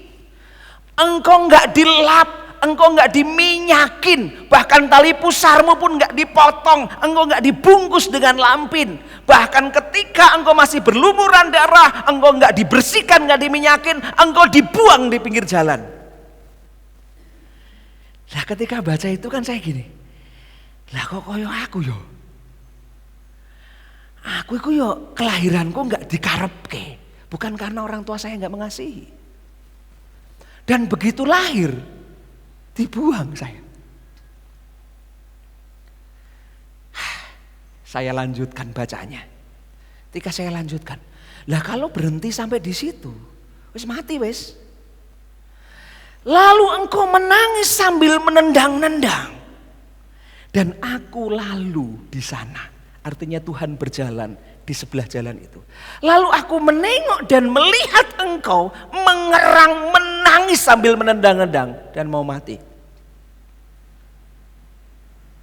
engkau enggak dilap, engkau enggak diminyakin, bahkan tali pusarmu pun enggak dipotong, engkau enggak dibungkus dengan lampin. Bahkan ketika engkau masih berlumuran darah, engkau enggak dibersihkan, enggak diminyakin, engkau dibuang di pinggir jalan. Lah ketika baca itu kan saya gini, lah kok koyo aku yo. Aku iku yo kelahiranku enggak dikarepke, bukan karena orang tua saya enggak mengasihi. Dan begitu lahir, dibuang saya. Saya lanjutkan bacanya. Ketika saya lanjutkan, lah kalau berhenti sampai di situ, wis mati wis. Lalu engkau menangis sambil menendang-nendang, dan aku lalu di sana. Artinya Tuhan berjalan di sebelah jalan itu. Lalu aku menengok dan melihat engkau mengerang, menangis sambil menendang-nendang dan mau mati.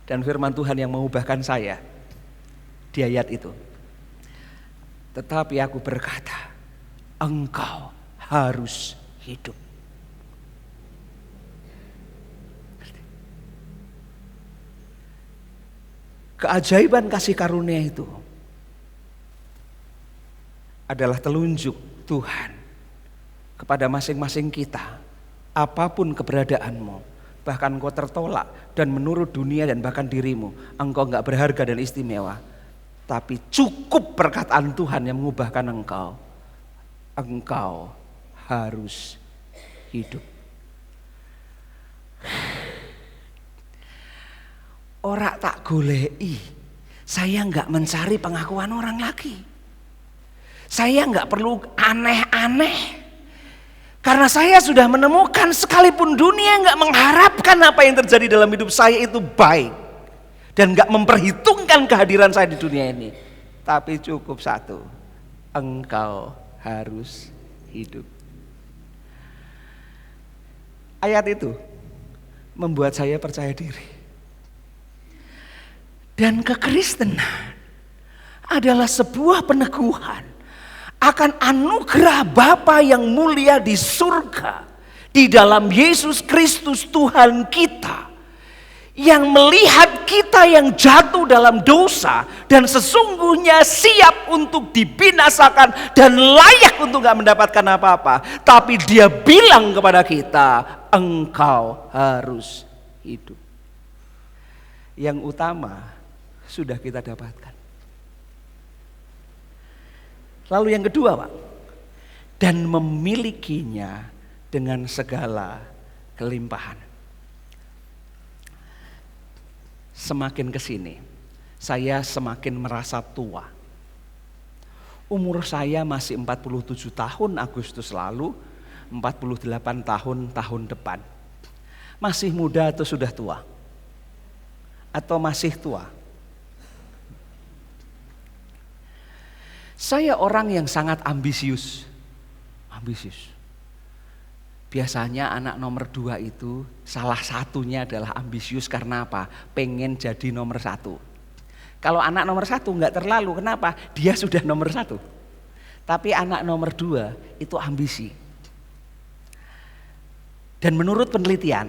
Dan firman Tuhan yang mengubahkan saya di ayat itu. Tetapi aku berkata, engkau harus hidup. Keajaiban kasih karunia itu adalah telunjuk Tuhan kepada masing-masing kita. Apapun keberadaanmu, bahkan engkau tertolak dan menurut dunia dan bahkan dirimu, engkau enggak berharga dan istimewa. Tapi cukup perkataan Tuhan yang mengubahkan engkau. Engkau harus hidup. ora tak goleki. Saya nggak mencari pengakuan orang lagi. Saya nggak perlu aneh-aneh. Karena saya sudah menemukan sekalipun dunia nggak mengharapkan apa yang terjadi dalam hidup saya itu baik. Dan nggak memperhitungkan kehadiran saya di dunia ini. Tapi cukup satu, engkau harus hidup. Ayat itu membuat saya percaya diri. Dan kekristenan adalah sebuah peneguhan akan anugerah Bapa yang mulia di surga di dalam Yesus Kristus Tuhan kita, yang melihat kita yang jatuh dalam dosa dan sesungguhnya siap untuk dibinasakan dan layak untuk gak mendapatkan apa-apa, tapi Dia bilang kepada kita, engkau harus hidup. Yang utama sudah kita dapatkan. Lalu yang kedua, Pak, dan memilikinya dengan segala kelimpahan. Semakin kesini, saya semakin merasa tua. Umur saya masih 47 tahun Agustus lalu, 48 tahun depan. Masih muda atau sudah tua? Atau masih tua? Saya orang yang sangat ambisius. Biasanya anak nomor 2 itu salah satunya adalah ambisius karena apa? Pengen jadi nomor 1. Kalau anak nomor 1 enggak terlalu, kenapa? Dia sudah nomor 1. Tapi anak nomor 2 itu ambisi. Dan menurut penelitian,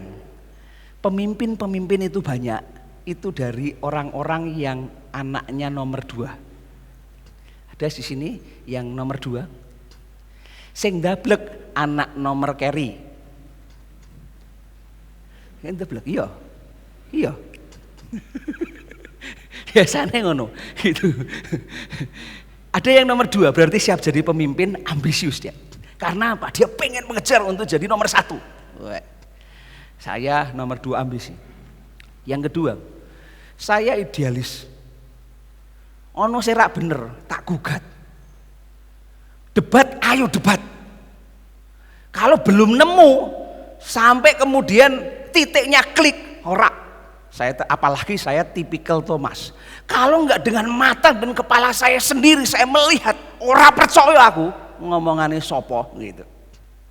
pemimpin-pemimpin itu banyak. Itu dari orang-orang yang anaknya nomor 2. Ada di sini yang nomor 2. Sing dablek anak nomor keri. Yang dablek, iya. Biasanya ngono, gitu. Ada yang nomor 2 berarti siap jadi pemimpin, ambisius dia. Karena apa? Dia pengen mengejar untuk jadi nomor 1. Saya nomor 2 ambisi. Yang kedua, saya idealis. Ono serak bener, tak gugat. Debat, ayo debat. Kalau belum nemu, sampai kemudian titiknya klik, ora. Apalagi saya tipikal Thomas. Kalau enggak dengan mata dan kepala saya sendiri, saya melihat, ora percaya aku, ngomongannya sopo gitu.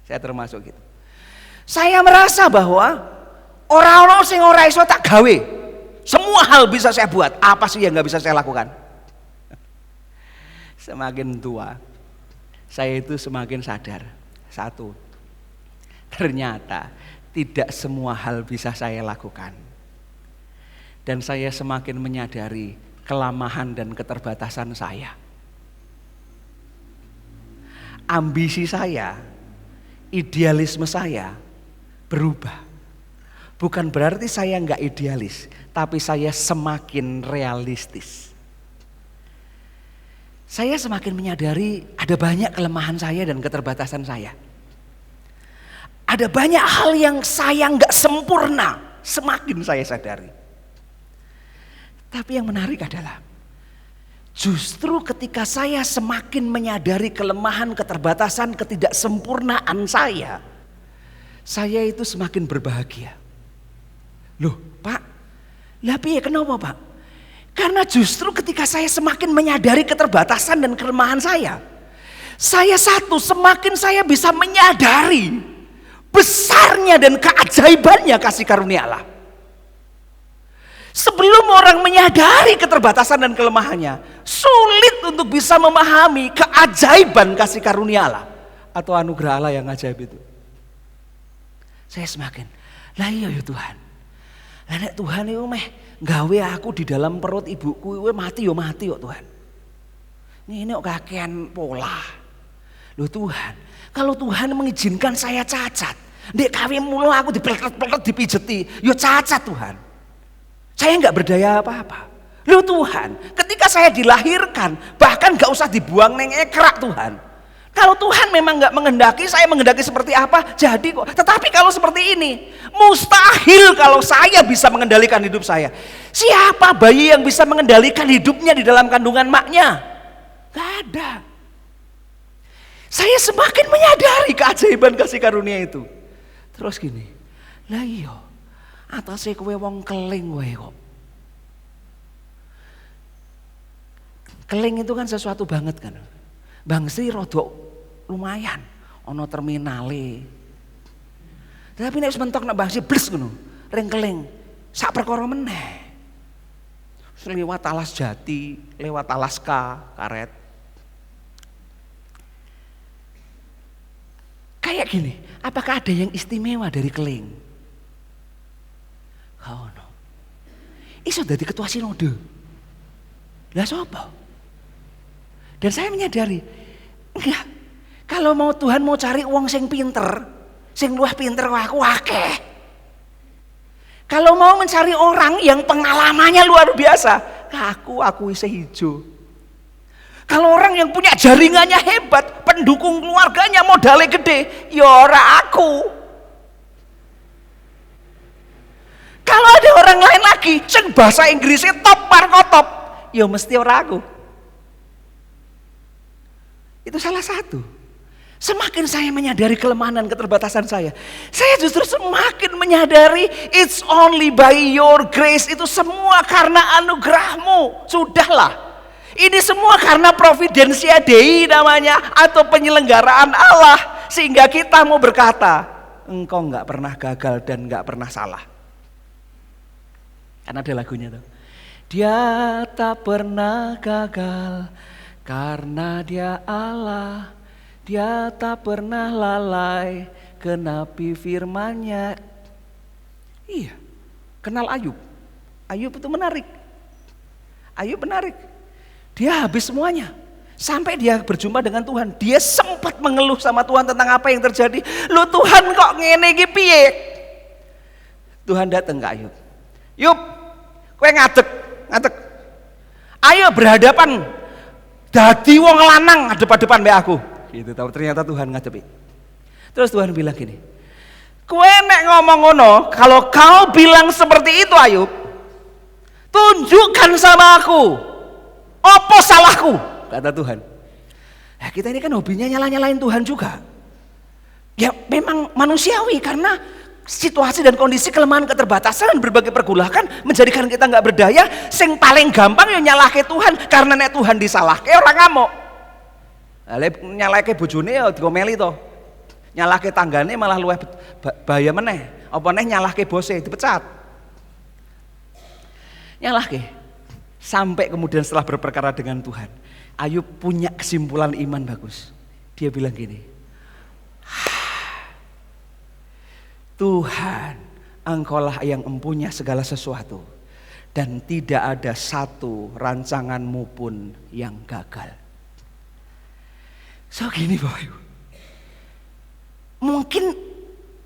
Saya termasuk gitu. Saya merasa bahwa orang-orang sing ora iso tak gawe. Semua hal bisa saya buat, apa sih yang enggak bisa saya lakukan? Semakin tua, saya itu semakin sadar. Satu, ternyata tidak semua hal bisa saya lakukan. Dan saya semakin menyadari kelemahan dan keterbatasan saya. Ambisi saya, idealisme saya berubah. Bukan berarti saya enggak idealis, tapi saya semakin realistis. Saya semakin menyadari ada banyak kelemahan saya dan keterbatasan saya. Ada banyak hal yang saya nggak sempurna, semakin saya sadari. Tapi yang menarik adalah justru ketika saya semakin menyadari kelemahan, keterbatasan, ketidaksempurnaan saya itu semakin berbahagia. Loh Pak, lah piye kenapa Pak? Karena justru ketika saya semakin menyadari keterbatasan dan kelemahan saya semakin saya bisa menyadari besarnya dan keajaibannya kasih karunia Allah. Sebelum orang menyadari keterbatasan dan kelemahannya, sulit untuk bisa memahami keajaiban kasih karunia Allah atau anugerah Allah yang ajaib itu. Saya semakin, lah iya ya Tuhan. Lah nek Tuhan itu gawe aku di dalam perut ibuku kowe mati yo Tuhan. Ini kok kakean pola. Loh Tuhan, kalau Tuhan mengizinkan saya cacat, ndek kawin mulu aku dipelek-pelek dipijeti, yo cacat Tuhan. Saya enggak berdaya apa-apa. Loh Tuhan, ketika saya dilahirkan bahkan enggak usah dibuang neng ekrak Tuhan. Kalau Tuhan memang nggak menghendaki, saya menghendaki seperti apa, jadi kok. Tetapi kalau seperti ini, mustahil kalau saya bisa mengendalikan hidup saya. Siapa bayi yang bisa mengendalikan hidupnya di dalam kandungan maknya? Gak ada. Saya semakin menyadari keajaiban kasih karunia itu. Terus gini, lah iya, atasnya kowe wong keling wae kok. Keling itu kan sesuatu banget kan. Bang Sri rodok lumayan, ono terminale. Tapi nek wis mentok nek Bang Sri bles ngono, ring keling, sak perkara meneh. Lewat Alas Jati, lewat Alaska, karet. Kayak gini, apakah ada yang istimewa dari keling? Kau no. Iso dadi ketua sinode. Lah sapa? Dan saya menyadari, enggak. Kalau mau Tuhan mau cari uang sing pinter, sing luwih pinter aku akeh. Kalau mau mencari orang yang pengalamannya luar biasa, aku isih hijau. Kalau orang yang punya jaringannya hebat, pendukung keluarganya modalnya gede, ya ora aku. Kalau ada orang lain lagi, sing bahasa Inggrisnya top marko top, ya mesti ora aku. Itu salah satu. Semakin saya menyadari kelemahan dan keterbatasan saya justru semakin menyadari it's only by your grace, itu semua karena anugerahmu. Sudahlah, ini semua karena providensia Dei namanya, atau penyelenggaraan Allah, sehingga kita mau berkata engkau gak pernah gagal dan gak pernah salah. Karena ada lagunya tuh, dia tak pernah gagal karena dia Allah. Dia tak pernah lalai genapi firman-Nya. Iya, kenal Ayub. Ayub itu menarik. Ayub menarik. Dia habis semuanya. Sampai dia berjumpa dengan Tuhan. Dia sempat mengeluh sama Tuhan tentang apa yang terjadi. Loh Tuhan kok ngene iki piye? Tuhan datang ke Ayub. Yub, kowe ngadeg. Ayo berhadapan. Dadi wong lanang adep-adepan mbek aku. Gitu, ternyata Tuhan ngadepi. Terus Tuhan bilang gini, kowe nek ngomong ngono, kalau kau bilang seperti itu Ayub, tunjukkan sama aku, apa salahku, kata Tuhan. Nah, kita ini kan hobinya nyala-nyalain Tuhan juga. Ya memang manusiawi, karena situasi dan kondisi kelemahan, keterbatasan, berbagai pergulakan menjadikan kita nggak berdaya. Sing paling gampang ya nyalahke Tuhan, karena nek Tuhan disalahke orang ngamuk. Nyalahke bojone ya diomeli to. Nyalahke tanggane malah luwih bahaya meneh. Apa neh nyalahke bose dipecat. Nyalahke. Sampai kemudian setelah berperkara dengan Tuhan, Ayub punya kesimpulan iman bagus. Dia bilang gini, Tuhan, Engkaulah yang empunya segala sesuatu, dan tidak ada satu rancanganmu pun yang gagal. So gini Bapak Ibu, mungkin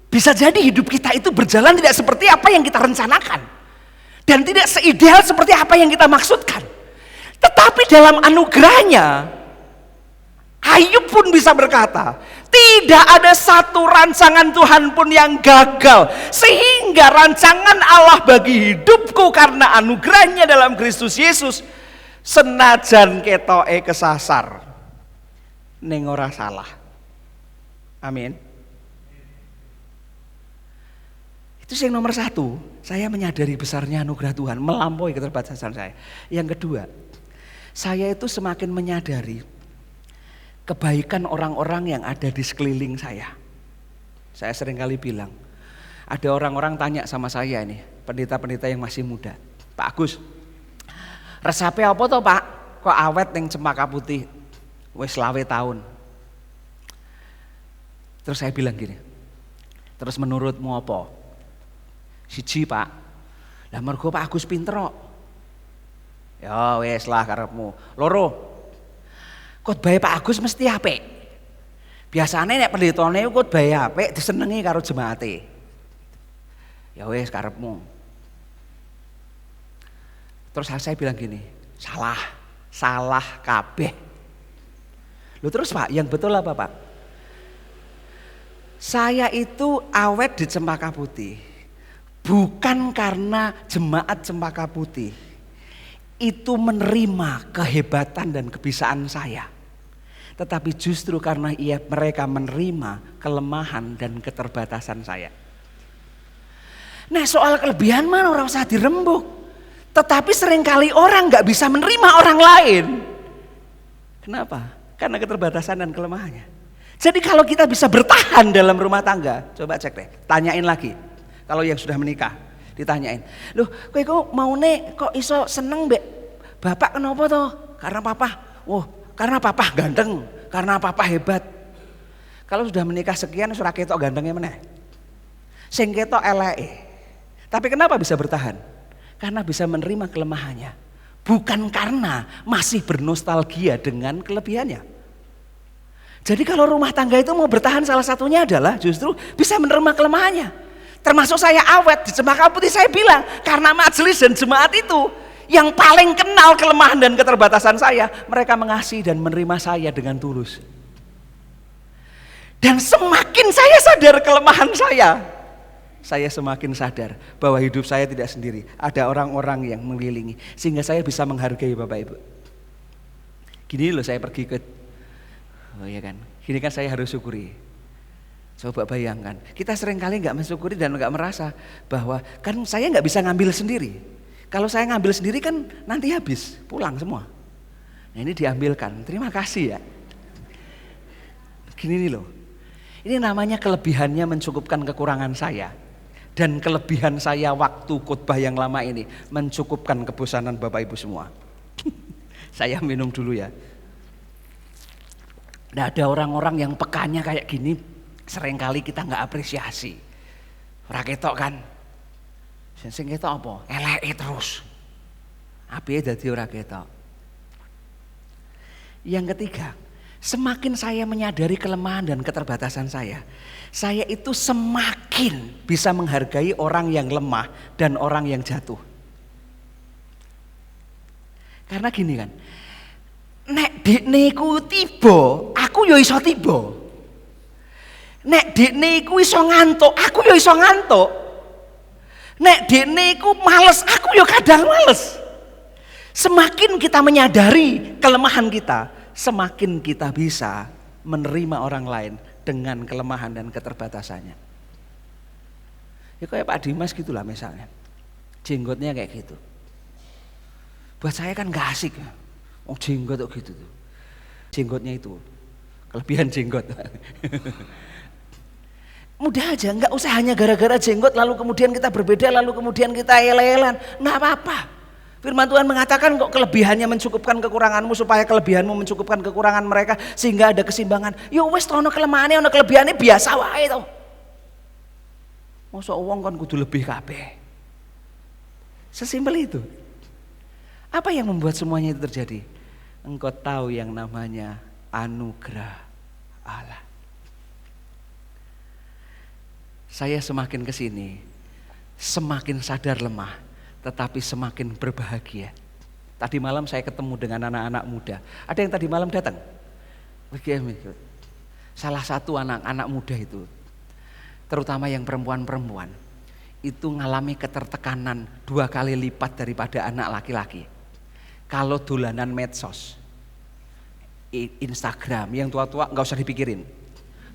bisa jadi hidup kita itu berjalan tidak seperti apa yang kita rencanakan, dan tidak seideal seperti apa yang kita maksudkan. Tetapi dalam anugerahnya, Ayub pun bisa berkata, tidak ada satu rancangan Tuhan pun yang gagal, sehingga rancangan Allah bagi hidupku karena anugerahnya dalam Kristus Yesus, senajan ketoke kesasar, ning ora salah. Amin. Itu yang nomor satu, saya menyadari besarnya anugerah Tuhan melampaui keterbatasan saya. Yang kedua, saya itu semakin menyadari kebaikan orang-orang yang ada di sekeliling saya. Saya sering kali bilang, ada orang-orang tanya sama saya ini, pendeta-pendeta yang masih muda, Pak Agus, resepe apa toh Pak? Kok awet yang cempaka putih? Wes 20 tahun. Terus saya bilang gini, terus menurutmu apa? Siji Pak, lah mergo Pak Agus pinter kok. Ya wes lah karepmu. Loro, khotbah Pak Agus mesti apik. Biasane nek pendetane khotbah apik disenengi karo jemaate. Ya wes karepmu. Terus saya bilang gini, salah kabeh. Loh terus Pak, yang betul apa Pak? Saya itu awet di Cempaka Putih bukan karena jemaat Cempaka Putih itu menerima kehebatan dan kebisaan saya, tetapi justru karena mereka menerima kelemahan dan keterbatasan saya. Nah soal kelebihan mana orang usah dirembuk, tetapi seringkali orang gak bisa menerima orang lain. Kenapa? Karena keterbatasan dan kelemahannya. Jadi kalau kita bisa bertahan dalam rumah tangga, coba cek deh, tanyain lagi. Kalau yang sudah menikah, ditanyain, loh kowe kok mau kok iso seneng mbek bapak kenapa toh? Karena papa, karena papa ganteng, karena papa hebat. Kalau sudah menikah sekian, ora ketok gantengnya meneh. Sing ketok eleke. Tapi kenapa bisa bertahan? Karena bisa menerima kelemahannya. Bukan karena masih bernostalgia dengan kelebihannya. Jadi kalau rumah tangga itu mau bertahan salah satunya adalah justru bisa menerima kelemahannya. Termasuk saya awet di Cempaka Putih, saya bilang karena majelis dan jemaat itu yang paling kenal kelemahan dan keterbatasan saya, mereka mengasihi dan menerima saya dengan tulus. Dan semakin saya sadar kelemahan saya semakin sadar bahwa hidup saya tidak sendiri. Ada orang-orang yang mengelilingi sehingga saya bisa menghargai Bapak Ibu. Gini loh saya pergi ke ya kan, gini kan saya harus syukuri. Coba bayangkan, kita seringkali nggak mensyukuri dan nggak merasa bahwa kan saya nggak bisa ngambil sendiri. Kalau saya ngambil sendiri kan nanti habis, pulang semua. Nah ini diambilkan, terima kasih ya. Gini nih loh, ini namanya kelebihannya mencukupkan kekurangan saya. Dan kelebihan saya waktu khotbah yang lama ini mencukupkan kebosanan Bapak Ibu semua. Saya minum dulu ya. Nah ada orang-orang yang pekanya kayak gini, seringkali kita nggak apresiasi. Ora ketok kan? Sing ketok apa? Eleke terus. Apiye dadi ora ketok. Yang ketiga, semakin saya menyadari kelemahan dan keterbatasan saya itu semakin bisa menghargai orang yang lemah dan orang yang jatuh. Karena gini kan, nek dekne iku tiba, aku yo iso tiba. Nek dekne iku iso ngantuk, aku yo iso ngantuk. Nek dekne iku males, aku yo kadang males. Semakin kita menyadari kelemahan kita, semakin kita bisa menerima orang lain dengan kelemahan dan keterbatasannya. Ya kayak Pak Dimas gitulah misalnya, jenggotnya kayak gitu. Buat saya kan gak asik ya. Oh jenggot kok gitu tuh. Jenggotnya itu kelebihan jenggot. Mudah aja, nggak usah hanya gara-gara jenggot lalu kemudian kita berbeda, lalu kemudian kita ele-elan. Nggak apa-apa. Firman Tuhan mengatakan kok kelebihannya mencukupkan kekuranganmu supaya kelebihanmu mencukupkan kekurangan mereka sehingga ada keseimbangan. Yo wes ono kelemahannya, ono kelebihannya biasa wae to. Mosok wong kan kudu lebih kabeh. Sesimpel itu. Apa yang membuat semuanya itu terjadi? Engkau tahu yang namanya anugerah Allah. Saya semakin kesini, semakin sadar lemah, tetapi semakin berbahagia. Tadi malam saya ketemu dengan anak-anak muda. Ada yang tadi malam datang. Salah satu anak-anak muda itu, terutama yang perempuan-perempuan, itu mengalami ketertekanan 2 kali lipat daripada anak laki-laki. Kalau dolanan medsos, Instagram, yang tua-tua nggak usah dipikirin.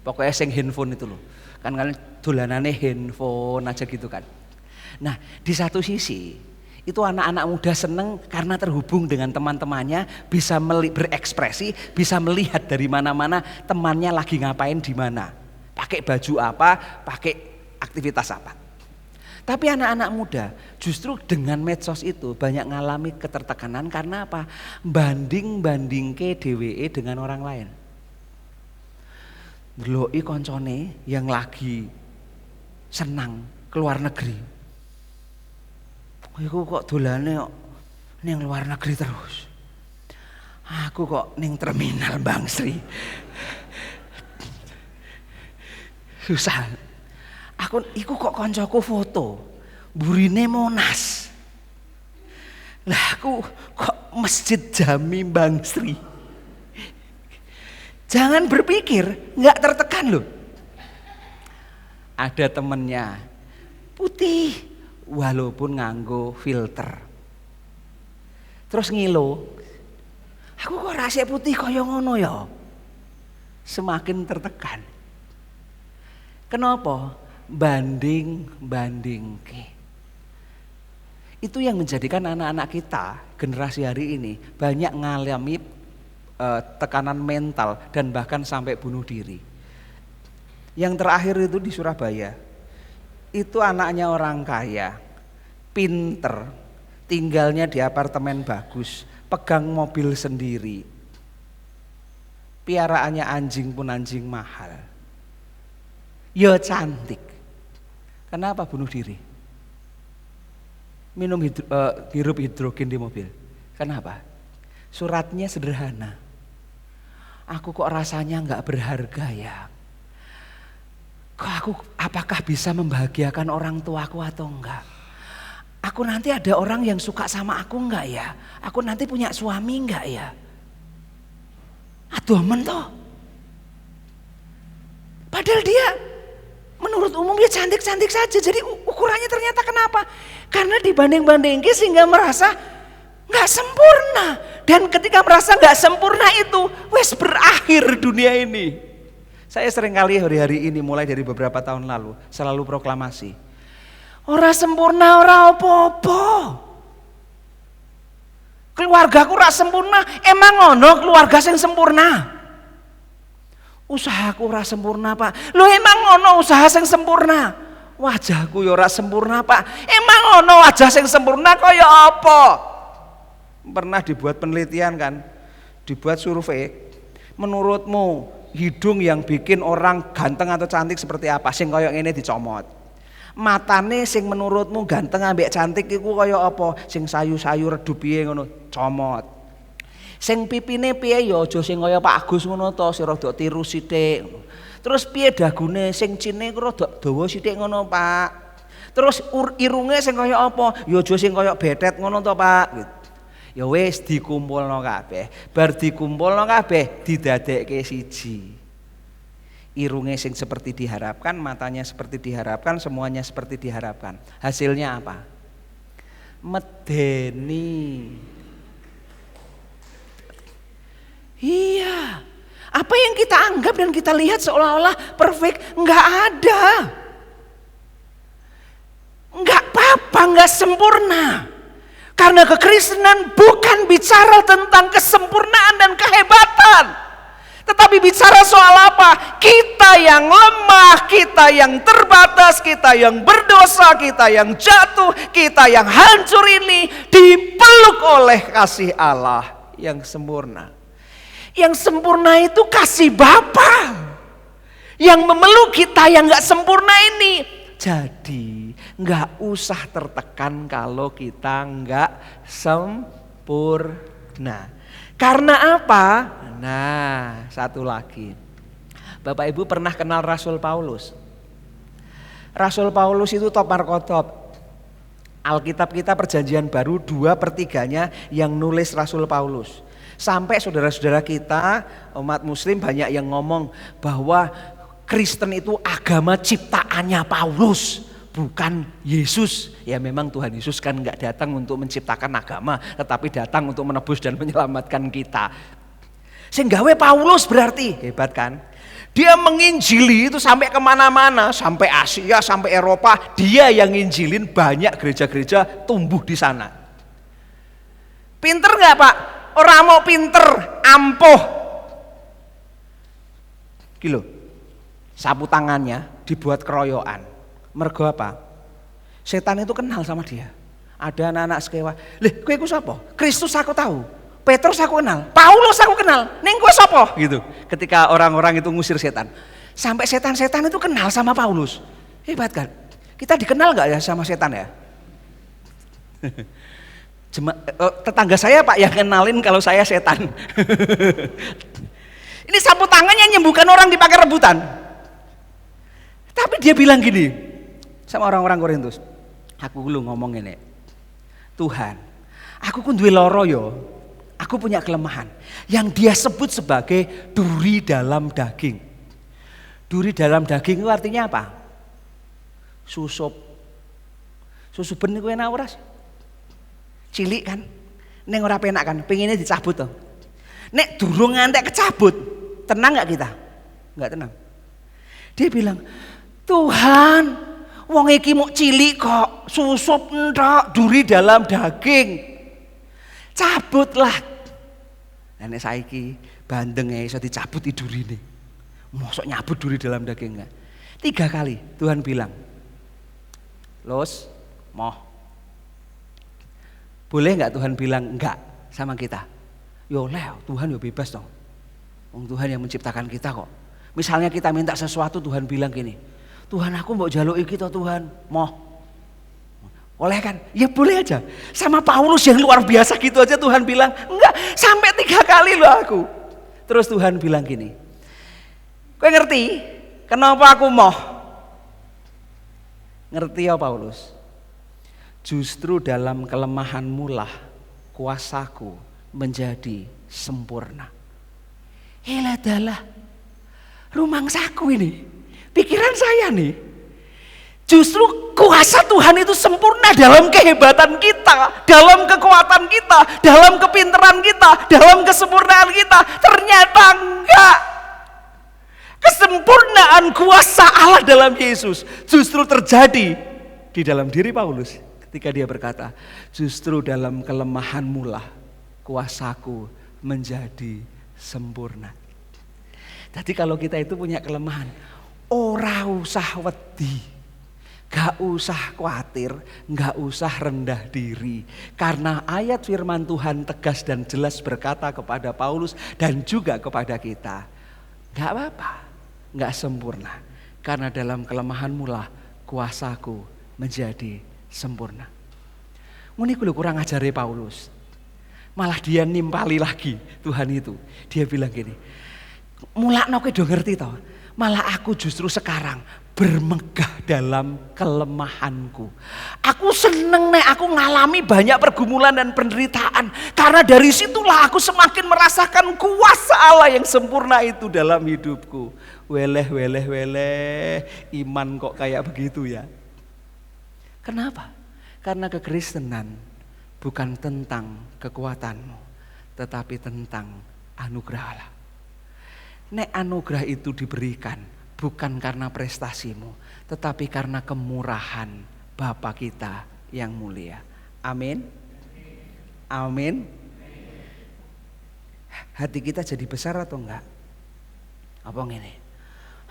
Pokoknya sing handphone itu loh. Kan kalian dolanannya handphone aja gitu kan. Nah di satu sisi itu anak-anak muda seneng karena terhubung dengan teman-temannya, bisa berekspresi, bisa melihat dari mana-mana temannya lagi ngapain di mana, pakai baju apa, pakai aktivitas apa. Tapi anak-anak muda justru dengan medsos itu banyak ngalami ketertekanan karena apa? Banding ke DWE dengan orang lain. Ndeloki koncone yang lagi senang keluar negeri. Iku kok dolane kok ning luar negeri terus. Aku kok ning terminal Bang Sri. Susah. Iku kok koncoku foto burine Monas. Lah aku kok Masjid Jami Bang Sri. Jangan berpikir nggak tertekan loh. Ada temennya putih walaupun nganggo filter. Terus ngilo, aku kok rasanya putih kaya ngono ya. Semakin tertekan. Kenapa? Banding-bandingke. Itu yang menjadikan anak-anak kita generasi hari ini banyak ngalami tekanan mental dan bahkan sampai bunuh diri. Yang terakhir itu di Surabaya, itu anaknya orang kaya, pinter, tinggalnya di apartemen bagus, pegang mobil sendiri, piaraannya anjing pun anjing mahal, ya cantik. Kenapa bunuh diri? Minum hirup hidrogen di mobil. Kenapa? Suratnya sederhana. Aku kok rasanya nggak berharga ya. Apakah bisa membahagiakan orang tuaku atau enggak? Aku nanti ada orang yang suka sama aku enggak ya? Aku nanti punya suami enggak ya? Aduh mentoh. Padahal dia menurut umum dia cantik-cantik saja. Jadi ukurannya ternyata kenapa? Karena dibanding-bandingin sehingga merasa nggak sempurna. Dan ketika merasa nggak sempurna itu, wes berakhir dunia ini. Saya seringkali hari-hari ini mulai dari beberapa tahun lalu selalu proklamasi. Ora sempurna ora apa-apa. Keluargaku ora sempurna, emang ono keluarga sing sempurna. Usahaku ora sempurna, Pak. Loh emang ono usaha sing sempurna? Wajahku ya ora sempurna, Pak. Emang ono wajah sing sempurna kaya apa? Pernah dibuat penelitian kan? Dibuat survei. Menurutmu hidung yang bikin orang ganteng atau cantik seperti apa? Sing kaya ngene dicomot. Matane sing menurutmu ganteng ambek cantik iku kaya apa? Sing sayu-sayu redup piye ngono, comot. Sing pipine piye ya aja sing kaya Pak Agus ngono to, sing rada tiru sithik. Terus piye dagune sing cine ku rada dawa sithik ngono, Pak. Terus irunge sing kaya apa? Ya aja sing kaya betet ngono to, Pak. Gitu. Ya wis dikumpulno kabeh. Bar dikumpulno kabeh didadekke siji. Irunge sing seperti diharapkan, matanya seperti diharapkan, semuanya seperti diharapkan. Hasilnya apa? Medeni. Iya. Apa yang kita anggap dan kita lihat seolah-olah perfect, enggak ada. Enggak apa-apa, enggak sempurna. Karena kekristenan bukan bicara tentang kesempurnaan dan kehebatan. Tetapi bicara soal apa? Kita yang lemah, kita yang terbatas, kita yang berdosa, kita yang jatuh, kita yang hancur ini dipeluk oleh kasih Allah yang sempurna. Yang sempurna itu kasih Bapa yang memeluk kita yang gak sempurna ini. Jadi nggak usah tertekan kalau kita nggak sempurna. Karena apa? Nah, satu lagi. Bapak Ibu pernah kenal Rasul Paulus? Rasul Paulus itu top markotop. Alkitab kita Perjanjian Baru 2/3 yang nulis Rasul Paulus. Sampai saudara-saudara kita umat muslim banyak yang ngomong bahwa Kristen itu agama ciptaannya Paulus, bukan Yesus. Ya memang Tuhan Yesus kan enggak datang untuk menciptakan agama, tetapi datang untuk menebus dan menyelamatkan kita. Sing gawe Paulus berarti hebat kan? Dia menginjili itu sampai kemana-mana, sampai Asia, sampai Eropa. Dia yang nginjilin, banyak gereja-gereja tumbuh di sana. Pinter nggak Pak? Orang mau pinter, ampuh. Kilo. Sapu tangannya dibuat keroyokan. Mergo apa? Setan itu kenal sama dia. Ada anak-anak sekewa. Lih, kowe iku sapa? Kristus aku tahu. Petrus aku kenal. Paulus aku kenal. Ning kowe sapa? Gitu. Ketika orang-orang itu ngusir setan. Sampai setan-setan itu kenal sama Paulus. Hebat kan? Kita dikenal enggak ya sama setan ya? Tetangga saya Pak yang kenalin kalau saya setan. Ini sapu tangannya nyembuhkan orang dipakai rebutan. Tapi dia bilang gini sama orang-orang Korintus, aku lu ngomong ini, Tuhan, aku ku duwe lara yo, aku punya kelemahan yang dia sebut sebagai duri dalam daging. Duri dalam daging itu artinya apa? Susup. Susuben niku enak ora? Cilik kan. Ning ora penak kan, pengennya dicabut toh. Nek durung ngantek kecabut, tenang enggak kita? Enggak tenang. Dia bilang, "Tuhan, wong iki muk cilik kok, susup entok, duri dalam daging. Cabutlah." Lah nek saiki bandeng iso dicabut durine. Mosok nyabut duri dalam daging enggak? 3 kali Tuhan bilang, "Los, moh." Boleh enggak Tuhan bilang enggak sama kita? Yo leh, Tuhan yo bebas dong. Wong Tuhan yang menciptakan kita kok. Misalnya kita minta sesuatu, Tuhan bilang gini, "Tuhan, aku mau jaluki kita Tuhan, moh." Oleh kan? Ya boleh aja. Sama Paulus yang luar biasa gitu aja Tuhan bilang, "Enggak, sampai 3 kali loh aku." Terus Tuhan bilang gini, "Kowe ngerti kenapa aku moh?" Ngerti ya Paulus? Justru dalam kelemahanmu lah kuasaku menjadi sempurna. Dalah, rumangsaku ini, pikiran saya nih, justru kuasa Tuhan itu sempurna dalam kehebatan kita, dalam kekuatan kita, dalam kepintaran kita, dalam kesempurnaan kita. Ternyata enggak. Kesempurnaan kuasa Allah dalam Yesus justru terjadi di dalam diri Paulus. Ketika dia berkata, justru dalam kelemahanmu lah kuasaku menjadi sempurna. Jadi kalau kita itu punya kelemahan, ora usah wedi, gak usah khawatir, gak usah rendah diri. Karena ayat firman Tuhan tegas dan jelas berkata kepada Paulus dan juga kepada kita, gak apa-apa, gak sempurna. Karena dalam kelemahanmu lah kuasaku menjadi sempurna. Ini kurang ajari Paulus. Malah dia nimpali lagi Tuhan itu. Dia bilang gini, mulakno kowe do ngerti toh. Malah aku justru sekarang bermegah dalam kelemahanku. Aku seneng nek aku ngalami banyak pergumulan dan penderitaan. Karena dari situlah aku semakin merasakan kuasa Allah yang sempurna itu dalam hidupku. Weleh, iman kok kayak begitu ya. Kenapa? Karena kekristenan bukan tentang kekuatanmu, tetapi tentang anugerah Allah. Nek anugerah itu diberikan bukan karena prestasimu, tetapi karena kemurahan Bapa kita yang mulia. Amin. Amin. Hati kita jadi besar atau enggak? Apa ngene?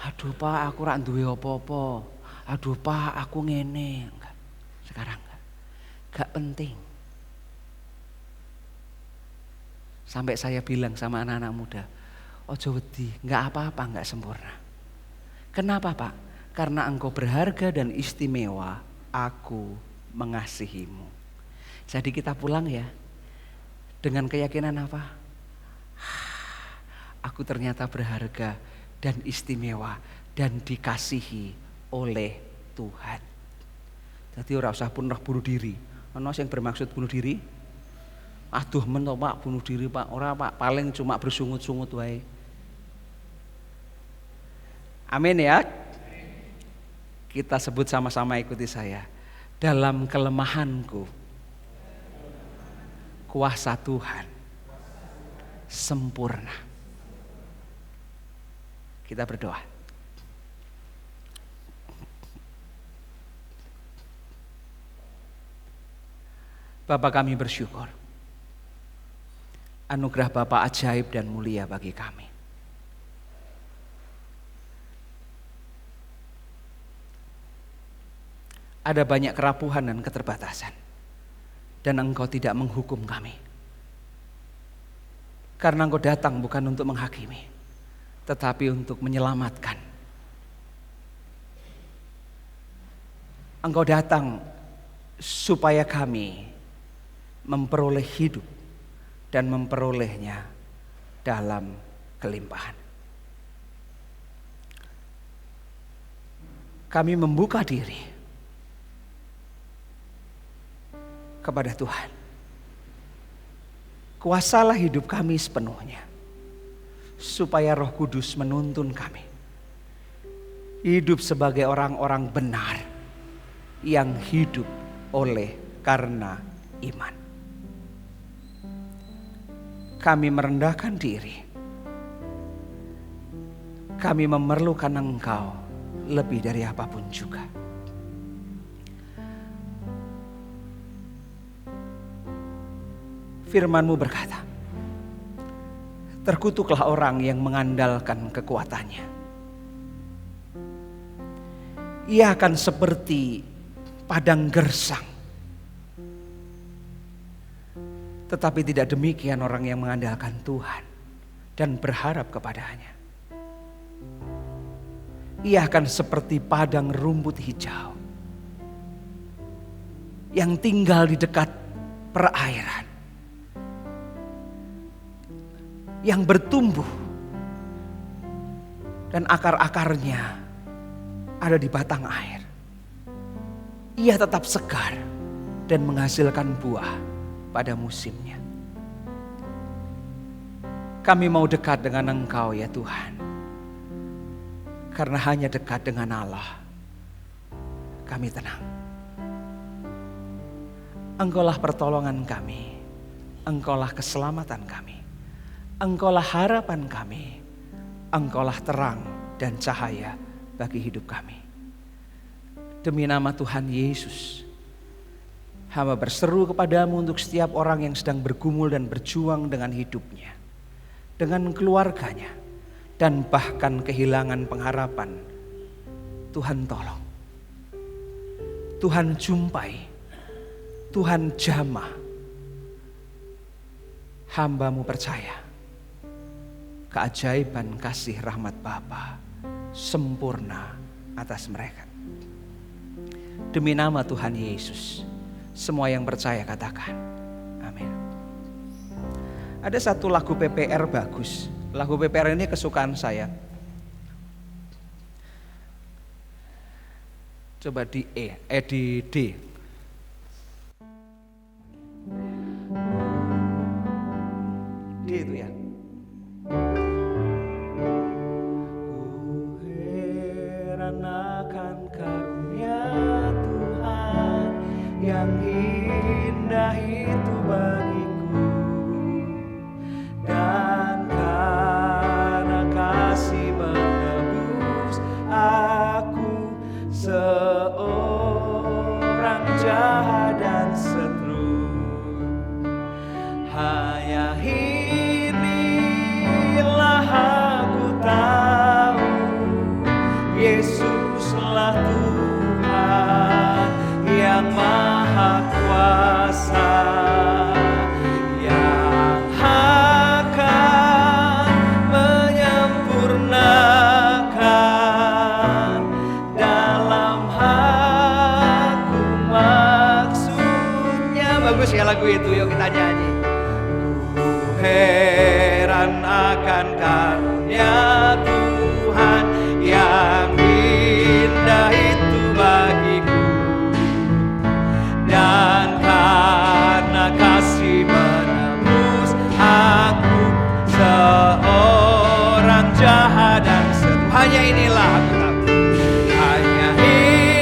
Aduh Pak, aku ora duwe apa-apa. Aduh Pak, aku ngene. Enggak. Sekarang enggak. Gak penting. Sampai saya bilang sama anak-anak muda, ojo wedi, gak apa-apa gak sempurna. Kenapa Pak? Karena engkau berharga dan istimewa, aku mengasihimu. Jadi kita pulang ya, dengan keyakinan apa? Aku ternyata berharga dan istimewa dan dikasihi oleh Tuhan. Jadi ora usah pun bunuh diri. Ono yang bermaksud bunuh diri? Aduh men Pak, bunuh diri Pak. Ora Pak, paling cuma bersungut-sungut wae. Amin ya. Kita sebut sama-sama, ikuti saya. Dalam kelemahanku, kuasa Tuhan sempurna. Kita berdoa. Bapa, kami bersyukur. Anugerah Bapa ajaib dan mulia bagi kami. Ada banyak kerapuhan dan keterbatasan. Dan Engkau tidak menghukum kami. Karena Engkau datang bukan untuk menghakimi, tetapi untuk menyelamatkan. Engkau datang supaya kami memperoleh hidup dan memperolehnya dalam kelimpahan. Kami membuka diri kepada Tuhan. Kuasalah hidup kami sepenuhnya, supaya Roh Kudus menuntun kami hidup sebagai orang-orang benar yang hidup oleh karena iman. Kami merendahkan diri. Kami memerlukan Engkau lebih dari apapun juga. Firman-Mu berkata, terkutuklah orang yang mengandalkan kekuatannya. Ia akan seperti padang gersang. Tetapi tidak demikian orang yang mengandalkan Tuhan dan berharap kepadanya. Ia akan seperti padang rumput hijau yang tinggal di dekat perairan, yang bertumbuh dan akar-akarnya ada di batang air. Ia tetap segar dan menghasilkan buah pada musimnya. Kami mau dekat dengan Engkau ya Tuhan, karena hanya dekat dengan Allah kami tenang. Engkaulah pertolongan kami, Engkaulah keselamatan kami, Engkaulah harapan kami, Engkaulah terang dan cahaya bagi hidup kami. Demi nama Tuhan Yesus, hamba berseru kepadamu untuk setiap orang yang sedang bergumul dan berjuang dengan hidupnya, dengan keluarganya, dan bahkan kehilangan pengharapan. Tuhan tolong, Tuhan jumpai, Tuhan jamah. Hamba-Mu percaya keajaiban kasih rahmat Bapa sempurna atas mereka. Demi nama Tuhan Yesus, semua yang percaya katakan amin. Ada satu lagu PPR bagus. Lagu PPR ini kesukaan saya. Coba di di D. D itu ya. Ku heran akan karunia Tuhan yang indah itu bagiku, dan karena kasih menebus aku seorang jahat dan setru. Hanya inilah aku tahu, Yesuslah Tuhan yang Maha Kuasa, yang akan menyempurnakan dalam aku maksudnya. Bagus ya lagu itu, yuk kita nyanyi. Ku heran akan karunia Tuhan yang indah itu bagiku, dan karena kasih menembus aku seorang jahat dan setu. Hanya inilah aku tahu, hanya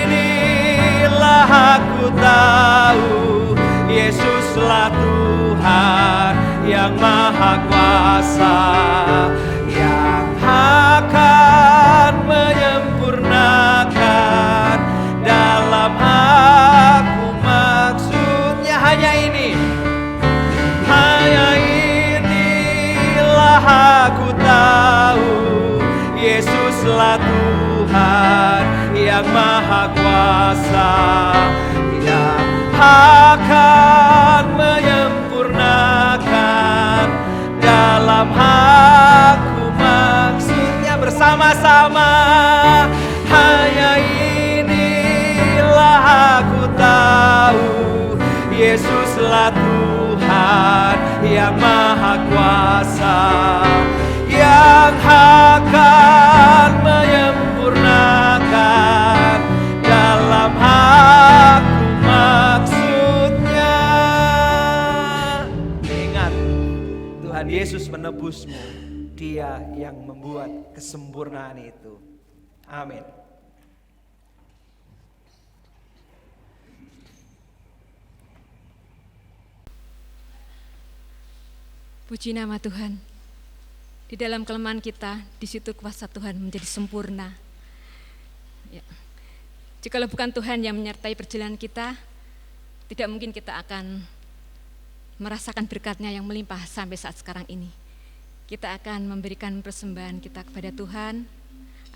inilah aku tahu, Yesuslah Tuhan yang Maha Kuasa, yang akan menyempurnakan dalam aku maksudnya. Hanya inilah aku tahu, Yesuslah Tuhan yang Maha Kuasa, yang akan menyempurnakan dalam aku maksudnya. Bersama-sama, hanya inilah aku tahu, Yesuslah Tuhan yang Maha Kuasa, yang akan menyempurnakan dalam aku maksudnya. Ingat, penebusmu, Dia yang membuat kesempurnaan itu. Amin. Puji nama Tuhan. Di dalam kelemahan kita, di situ kuasa Tuhan menjadi sempurna. Ya. Jikalau bukan Tuhan yang menyertai perjalanan kita, tidak mungkin kita akan merasakan berkat-Nya yang melimpah sampai saat sekarang ini. Kita akan memberikan persembahan kita kepada Tuhan.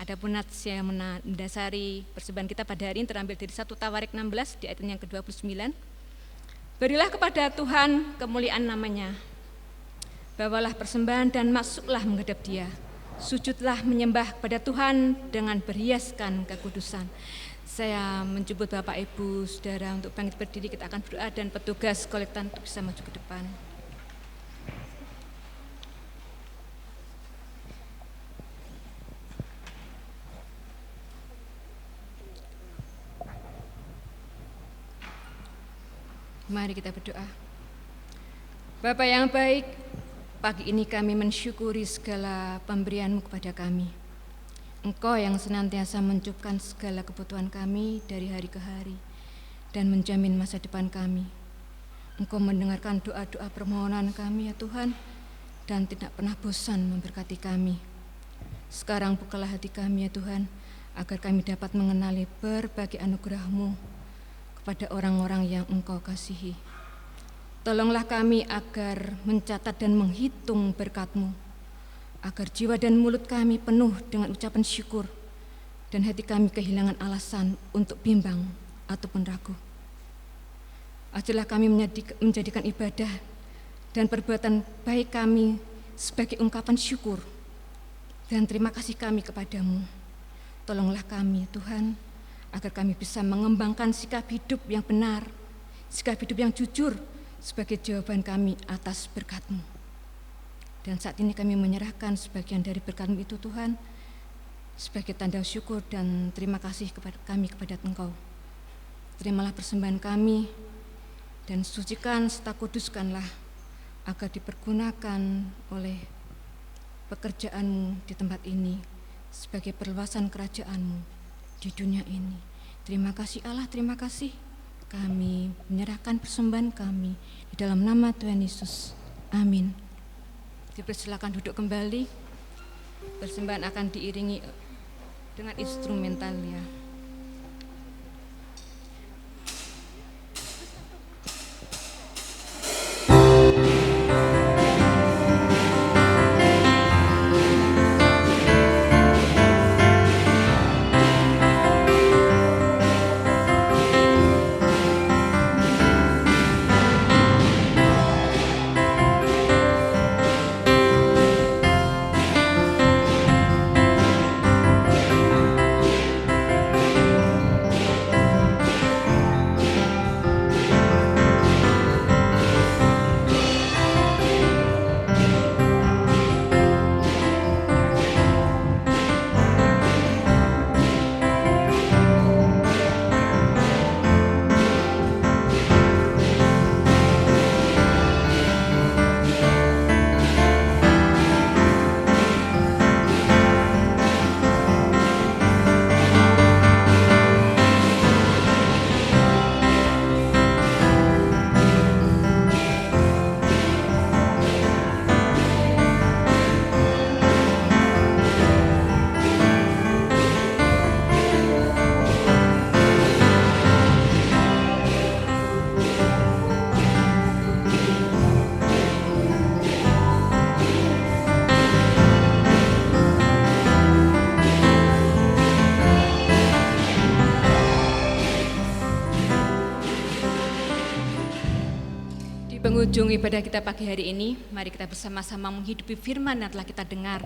Adapun nats yang mendasari persembahan kita pada hari ini terambil dari 1 Tawarik 16 di ayat yang ke-29. Berilah kepada Tuhan kemuliaan namanya. Bawalah persembahan dan masuklah menghadap Dia. Sujudlah menyembah kepada Tuhan dengan berhiaskan kekudusan. Saya menjemput Bapak Ibu Saudara untuk bangkit berdiri, kita akan berdoa dan petugas kolektan bisa maju ke depan. Mari kita berdoa. Bapa yang baik, pagi ini kami mensyukuri segala pemberian-Mu kepada kami. Engkau yang senantiasa mencukupkan segala kebutuhan kami dari hari ke hari dan menjamin masa depan kami. Engkau mendengarkan doa-doa permohonan kami ya Tuhan, dan tidak pernah bosan memberkati kami. Sekarang bukalah hati kami ya Tuhan, agar kami dapat mengenali berbagai anugerah-Mu kepada orang-orang yang Engkau kasihi. Tolonglah kami agar mencatat dan menghitung berkat-Mu, agar jiwa dan mulut kami penuh dengan ucapan syukur, dan hati kami kehilangan alasan untuk bimbang ataupun ragu. Ajarlah kami menjadikan ibadah dan perbuatan baik kami sebagai ungkapan syukur dan terima kasih kami kepada-Mu. Tolonglah kami Tuhan, agar kami bisa mengembangkan sikap hidup yang benar, sikap hidup yang jujur, sebagai jawaban kami atas berkat-Mu. Dan saat ini kami menyerahkan sebagian dari berkat-Mu itu Tuhan, sebagai tanda syukur dan terima kasih kepada kami kepada Engkau. Terimalah persembahan kami dan sucikan serta kuduskanlah, agar dipergunakan oleh pekerjaan-Mu di tempat ini sebagai perluasan kerajaan-Mu di dunia ini. Terima kasih Allah, terima kasih. Kami menyerahkan persembahan kami di dalam nama Tuhan Yesus. Amin. Dipersilakan duduk kembali. Persembahan akan diiringi dengan instrumental ya. Penghujung ibadah kita pagi hari ini, mari kita bersama-sama menghidupi firman yang telah kita dengar.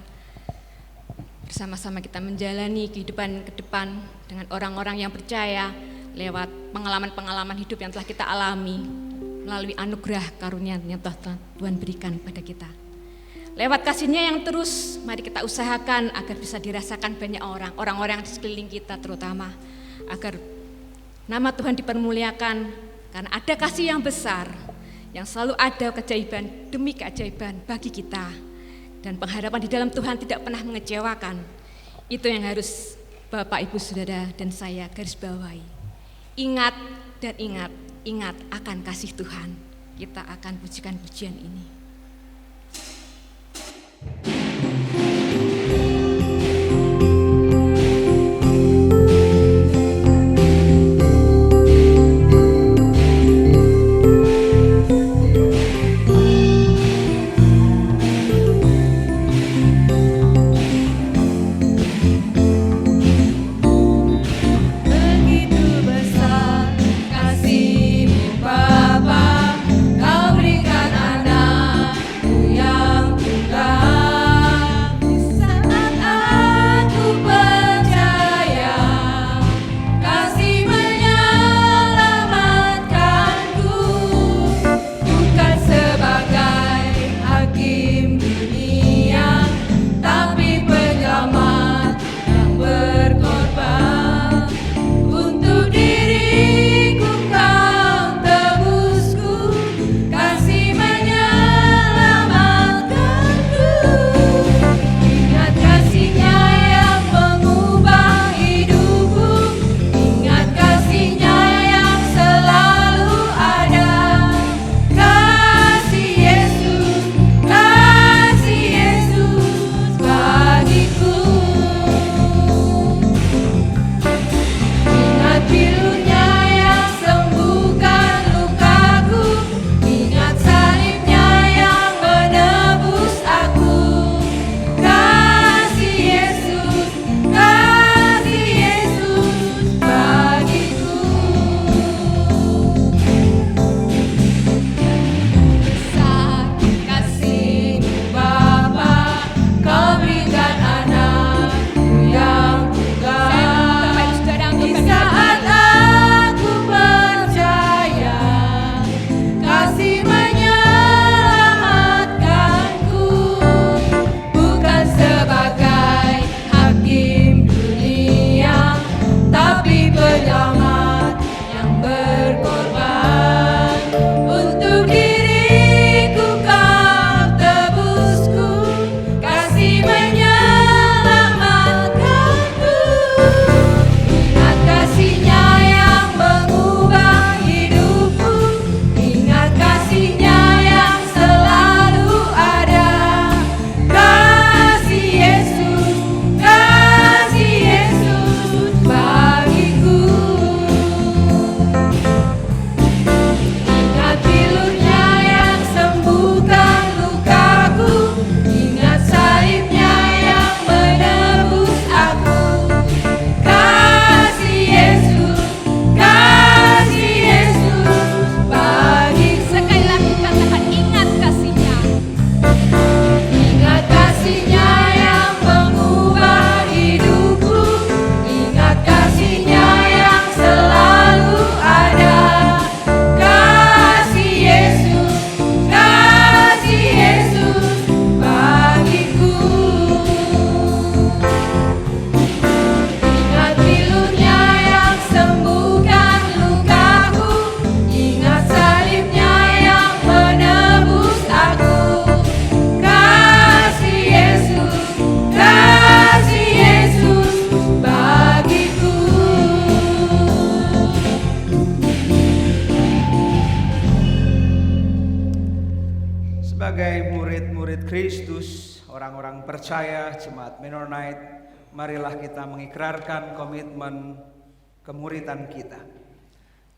Bersama-sama kita menjalani kehidupan ke depan dengan orang-orang yang percaya lewat pengalaman-pengalaman hidup yang telah kita alami melalui anugerah karunia yang telah Tuhan berikan kepada kita. Lewat kasih-Nya yang terus, mari kita usahakan agar bisa dirasakan banyak orang-orang di sekeliling kita terutama, agar nama Tuhan dipermuliakan karena ada kasih yang besar, yang selalu ada keajaiban demi keajaiban bagi kita. Dan pengharapan di dalam Tuhan tidak pernah mengecewakan. Itu yang harus Bapak, Ibu, Saudara, dan saya garis bawahi. Ingat dan ingat, ingat akan kasih Tuhan. Kita akan pujikan pujian ini. Sebagai murid-murid Kristus, orang-orang percaya, jemaat Mennonite, marilah kita mengikrarkan komitmen kemuridan kita.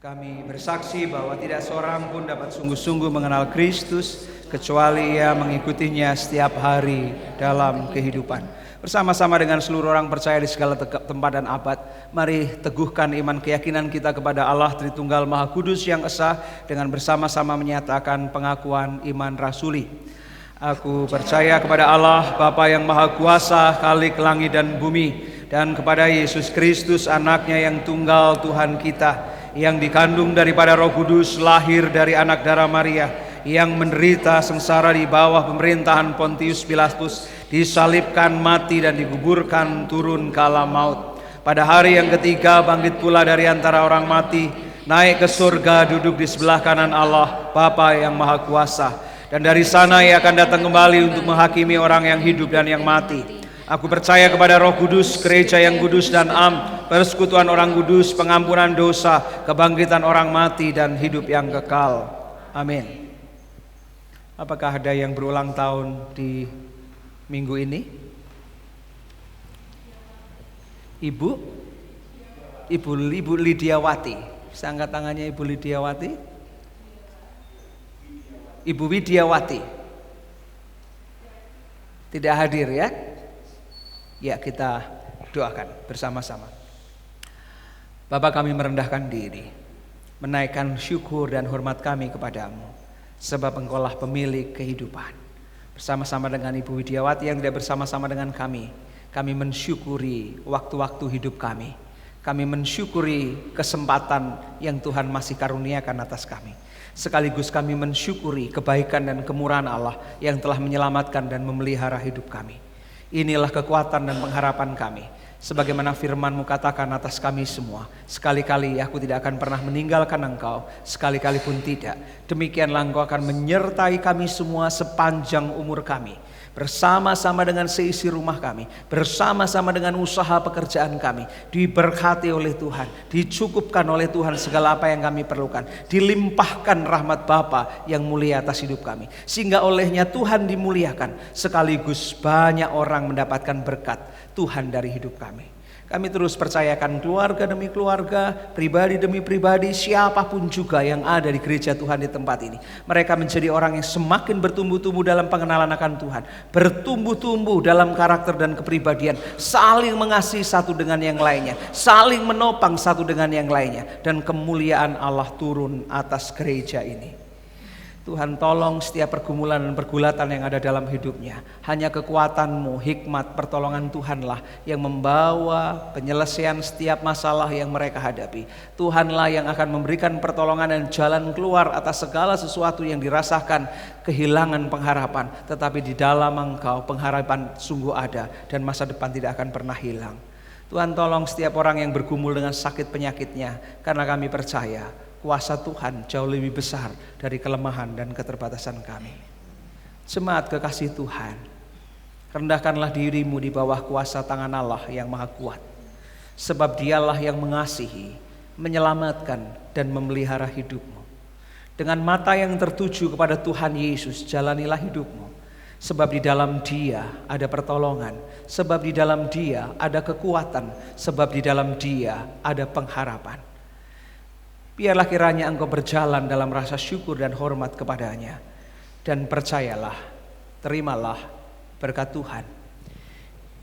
Kami bersaksi bahwa tidak seorang pun dapat sungguh-sungguh mengenal Kristus kecuali ia mengikutinya setiap hari dalam kehidupan. Bersama-sama dengan seluruh orang percaya di segala tempat dan abad, mari teguhkan iman keyakinan kita kepada Allah Tritunggal Maha Kudus yang esa dengan bersama-sama menyatakan pengakuan iman rasuli. Aku percaya kepada Allah Bapa yang Maha Kuasa, Khalik langit dan bumi, dan kepada Yesus Kristus anaknya yang tunggal Tuhan kita, yang dikandung daripada Roh Kudus, lahir dari anak darah Maria, yang menderita sengsara di bawah pemerintahan Pontius Pilatus, disalibkan, mati dan dikuburkan, turun ke alam maut. Pada hari yang ketiga bangkit pula dari antara orang mati, naik ke surga, duduk di sebelah kanan Allah Bapa yang Maha Kuasa. Dan dari sana ia akan datang kembali untuk menghakimi orang yang hidup dan yang mati. Aku percaya kepada Roh Kudus, gereja yang kudus dan am, persekutuan orang kudus, pengampunan dosa, kebangkitan orang mati dan hidup yang kekal. Amin. Apakah ada yang berulang tahun di minggu ini? Ibu Lidiawati. Bisa angkat tangannya Ibu Lidiawati? Ibu Widiawati. Tidak hadir ya? Ya, kita doakan bersama-sama. Bapa, kami merendahkan diri, menaikkan syukur dan hormat kami kepadamu, sebab Engkaulah pemilik kehidupan. Bersama-sama dengan Ibu Widiawati yang tidak bersama-sama dengan kami mensyukuri waktu-waktu hidup kami. Kami mensyukuri kesempatan yang Tuhan masih karuniakan atas kami. Sekaligus kami mensyukuri kebaikan dan kemurahan Allah yang telah menyelamatkan dan memelihara hidup kami. Inilah kekuatan dan pengharapan kami. Sebagaimana firman-Mu katakan atas kami semua, sekali-kali aku tidak akan pernah meninggalkan Engkau, sekali-kali pun tidak. Demikianlah Engkau akan menyertai kami semua sepanjang umur kami, bersama-sama dengan seisi rumah kami, bersama-sama dengan usaha pekerjaan kami, diberkati oleh Tuhan, dicukupkan oleh Tuhan segala apa yang kami perlukan, dilimpahkan rahmat Bapa yang mulia atas hidup kami, sehingga olehnya Tuhan dimuliakan, sekaligus banyak orang mendapatkan berkat Tuhan dari hidup kami. Kami terus percayakan keluarga demi keluarga, pribadi demi pribadi, siapapun juga yang ada di gereja Tuhan di tempat ini. Mereka menjadi orang yang semakin bertumbuh-tumbuh dalam pengenalan akan Tuhan, bertumbuh-tumbuh dalam karakter dan kepribadian, saling mengasihi satu dengan yang lainnya, saling menopang satu dengan yang lainnya, dan kemuliaan Allah turun atas gereja ini. Tuhan, tolong setiap pergumulan dan pergulatan yang ada dalam hidupnya. Hanya kekuatan-Mu, hikmat, pertolongan Tuhanlah yang membawa penyelesaian setiap masalah yang mereka hadapi. Tuhanlah yang akan memberikan pertolongan dan jalan keluar atas segala sesuatu yang dirasakan kehilangan pengharapan. Tetapi di dalam Engkau pengharapan sungguh ada dan masa depan tidak akan pernah hilang. Tuhan, tolong setiap orang yang bergumul dengan sakit penyakitnya, karena kami percaya kuasa Tuhan jauh lebih besar dari kelemahan dan keterbatasan kami. Jemaat kekasih Tuhan, rendahkanlah dirimu di bawah kuasa tangan Allah yang maha kuat. Sebab Dialah yang mengasihi, menyelamatkan dan memelihara hidupmu. Dengan mata yang tertuju kepada Tuhan Yesus, jalanilah hidupmu. Sebab di dalam Dia ada pertolongan, sebab di dalam Dia ada kekuatan, sebab di dalam Dia ada pengharapan. Biarlah kiranya engkau berjalan dalam rasa syukur dan hormat kepadanya. Dan percayalah, terimalah berkat Tuhan.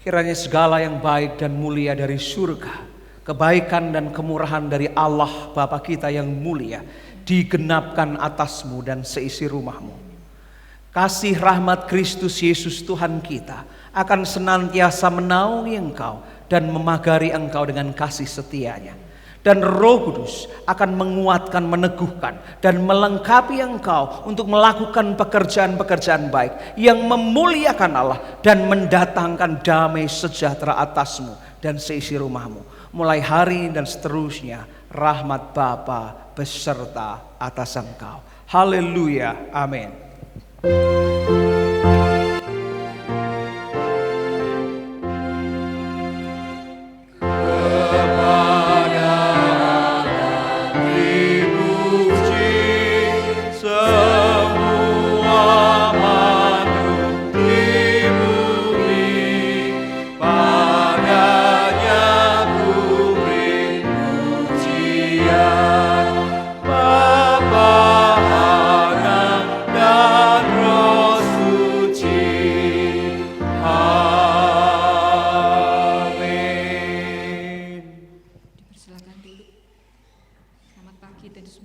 Kiranya segala yang baik dan mulia dari surga, kebaikan dan kemurahan dari Allah Bapa kita yang mulia, digenapkan atasmu dan seisi rumahmu. Kasih rahmat Kristus Yesus Tuhan kita akan senantiasa menaungi engkau dan memagari engkau dengan kasih setianya. Dan Roh Kudus akan menguatkan, meneguhkan dan melengkapi engkau untuk melakukan pekerjaan-pekerjaan baik yang memuliakan Allah dan mendatangkan damai sejahtera atasmu dan seisi rumahmu. Mulai hari ini dan seterusnya, rahmat Bapa beserta atas engkau. Haleluya, amin.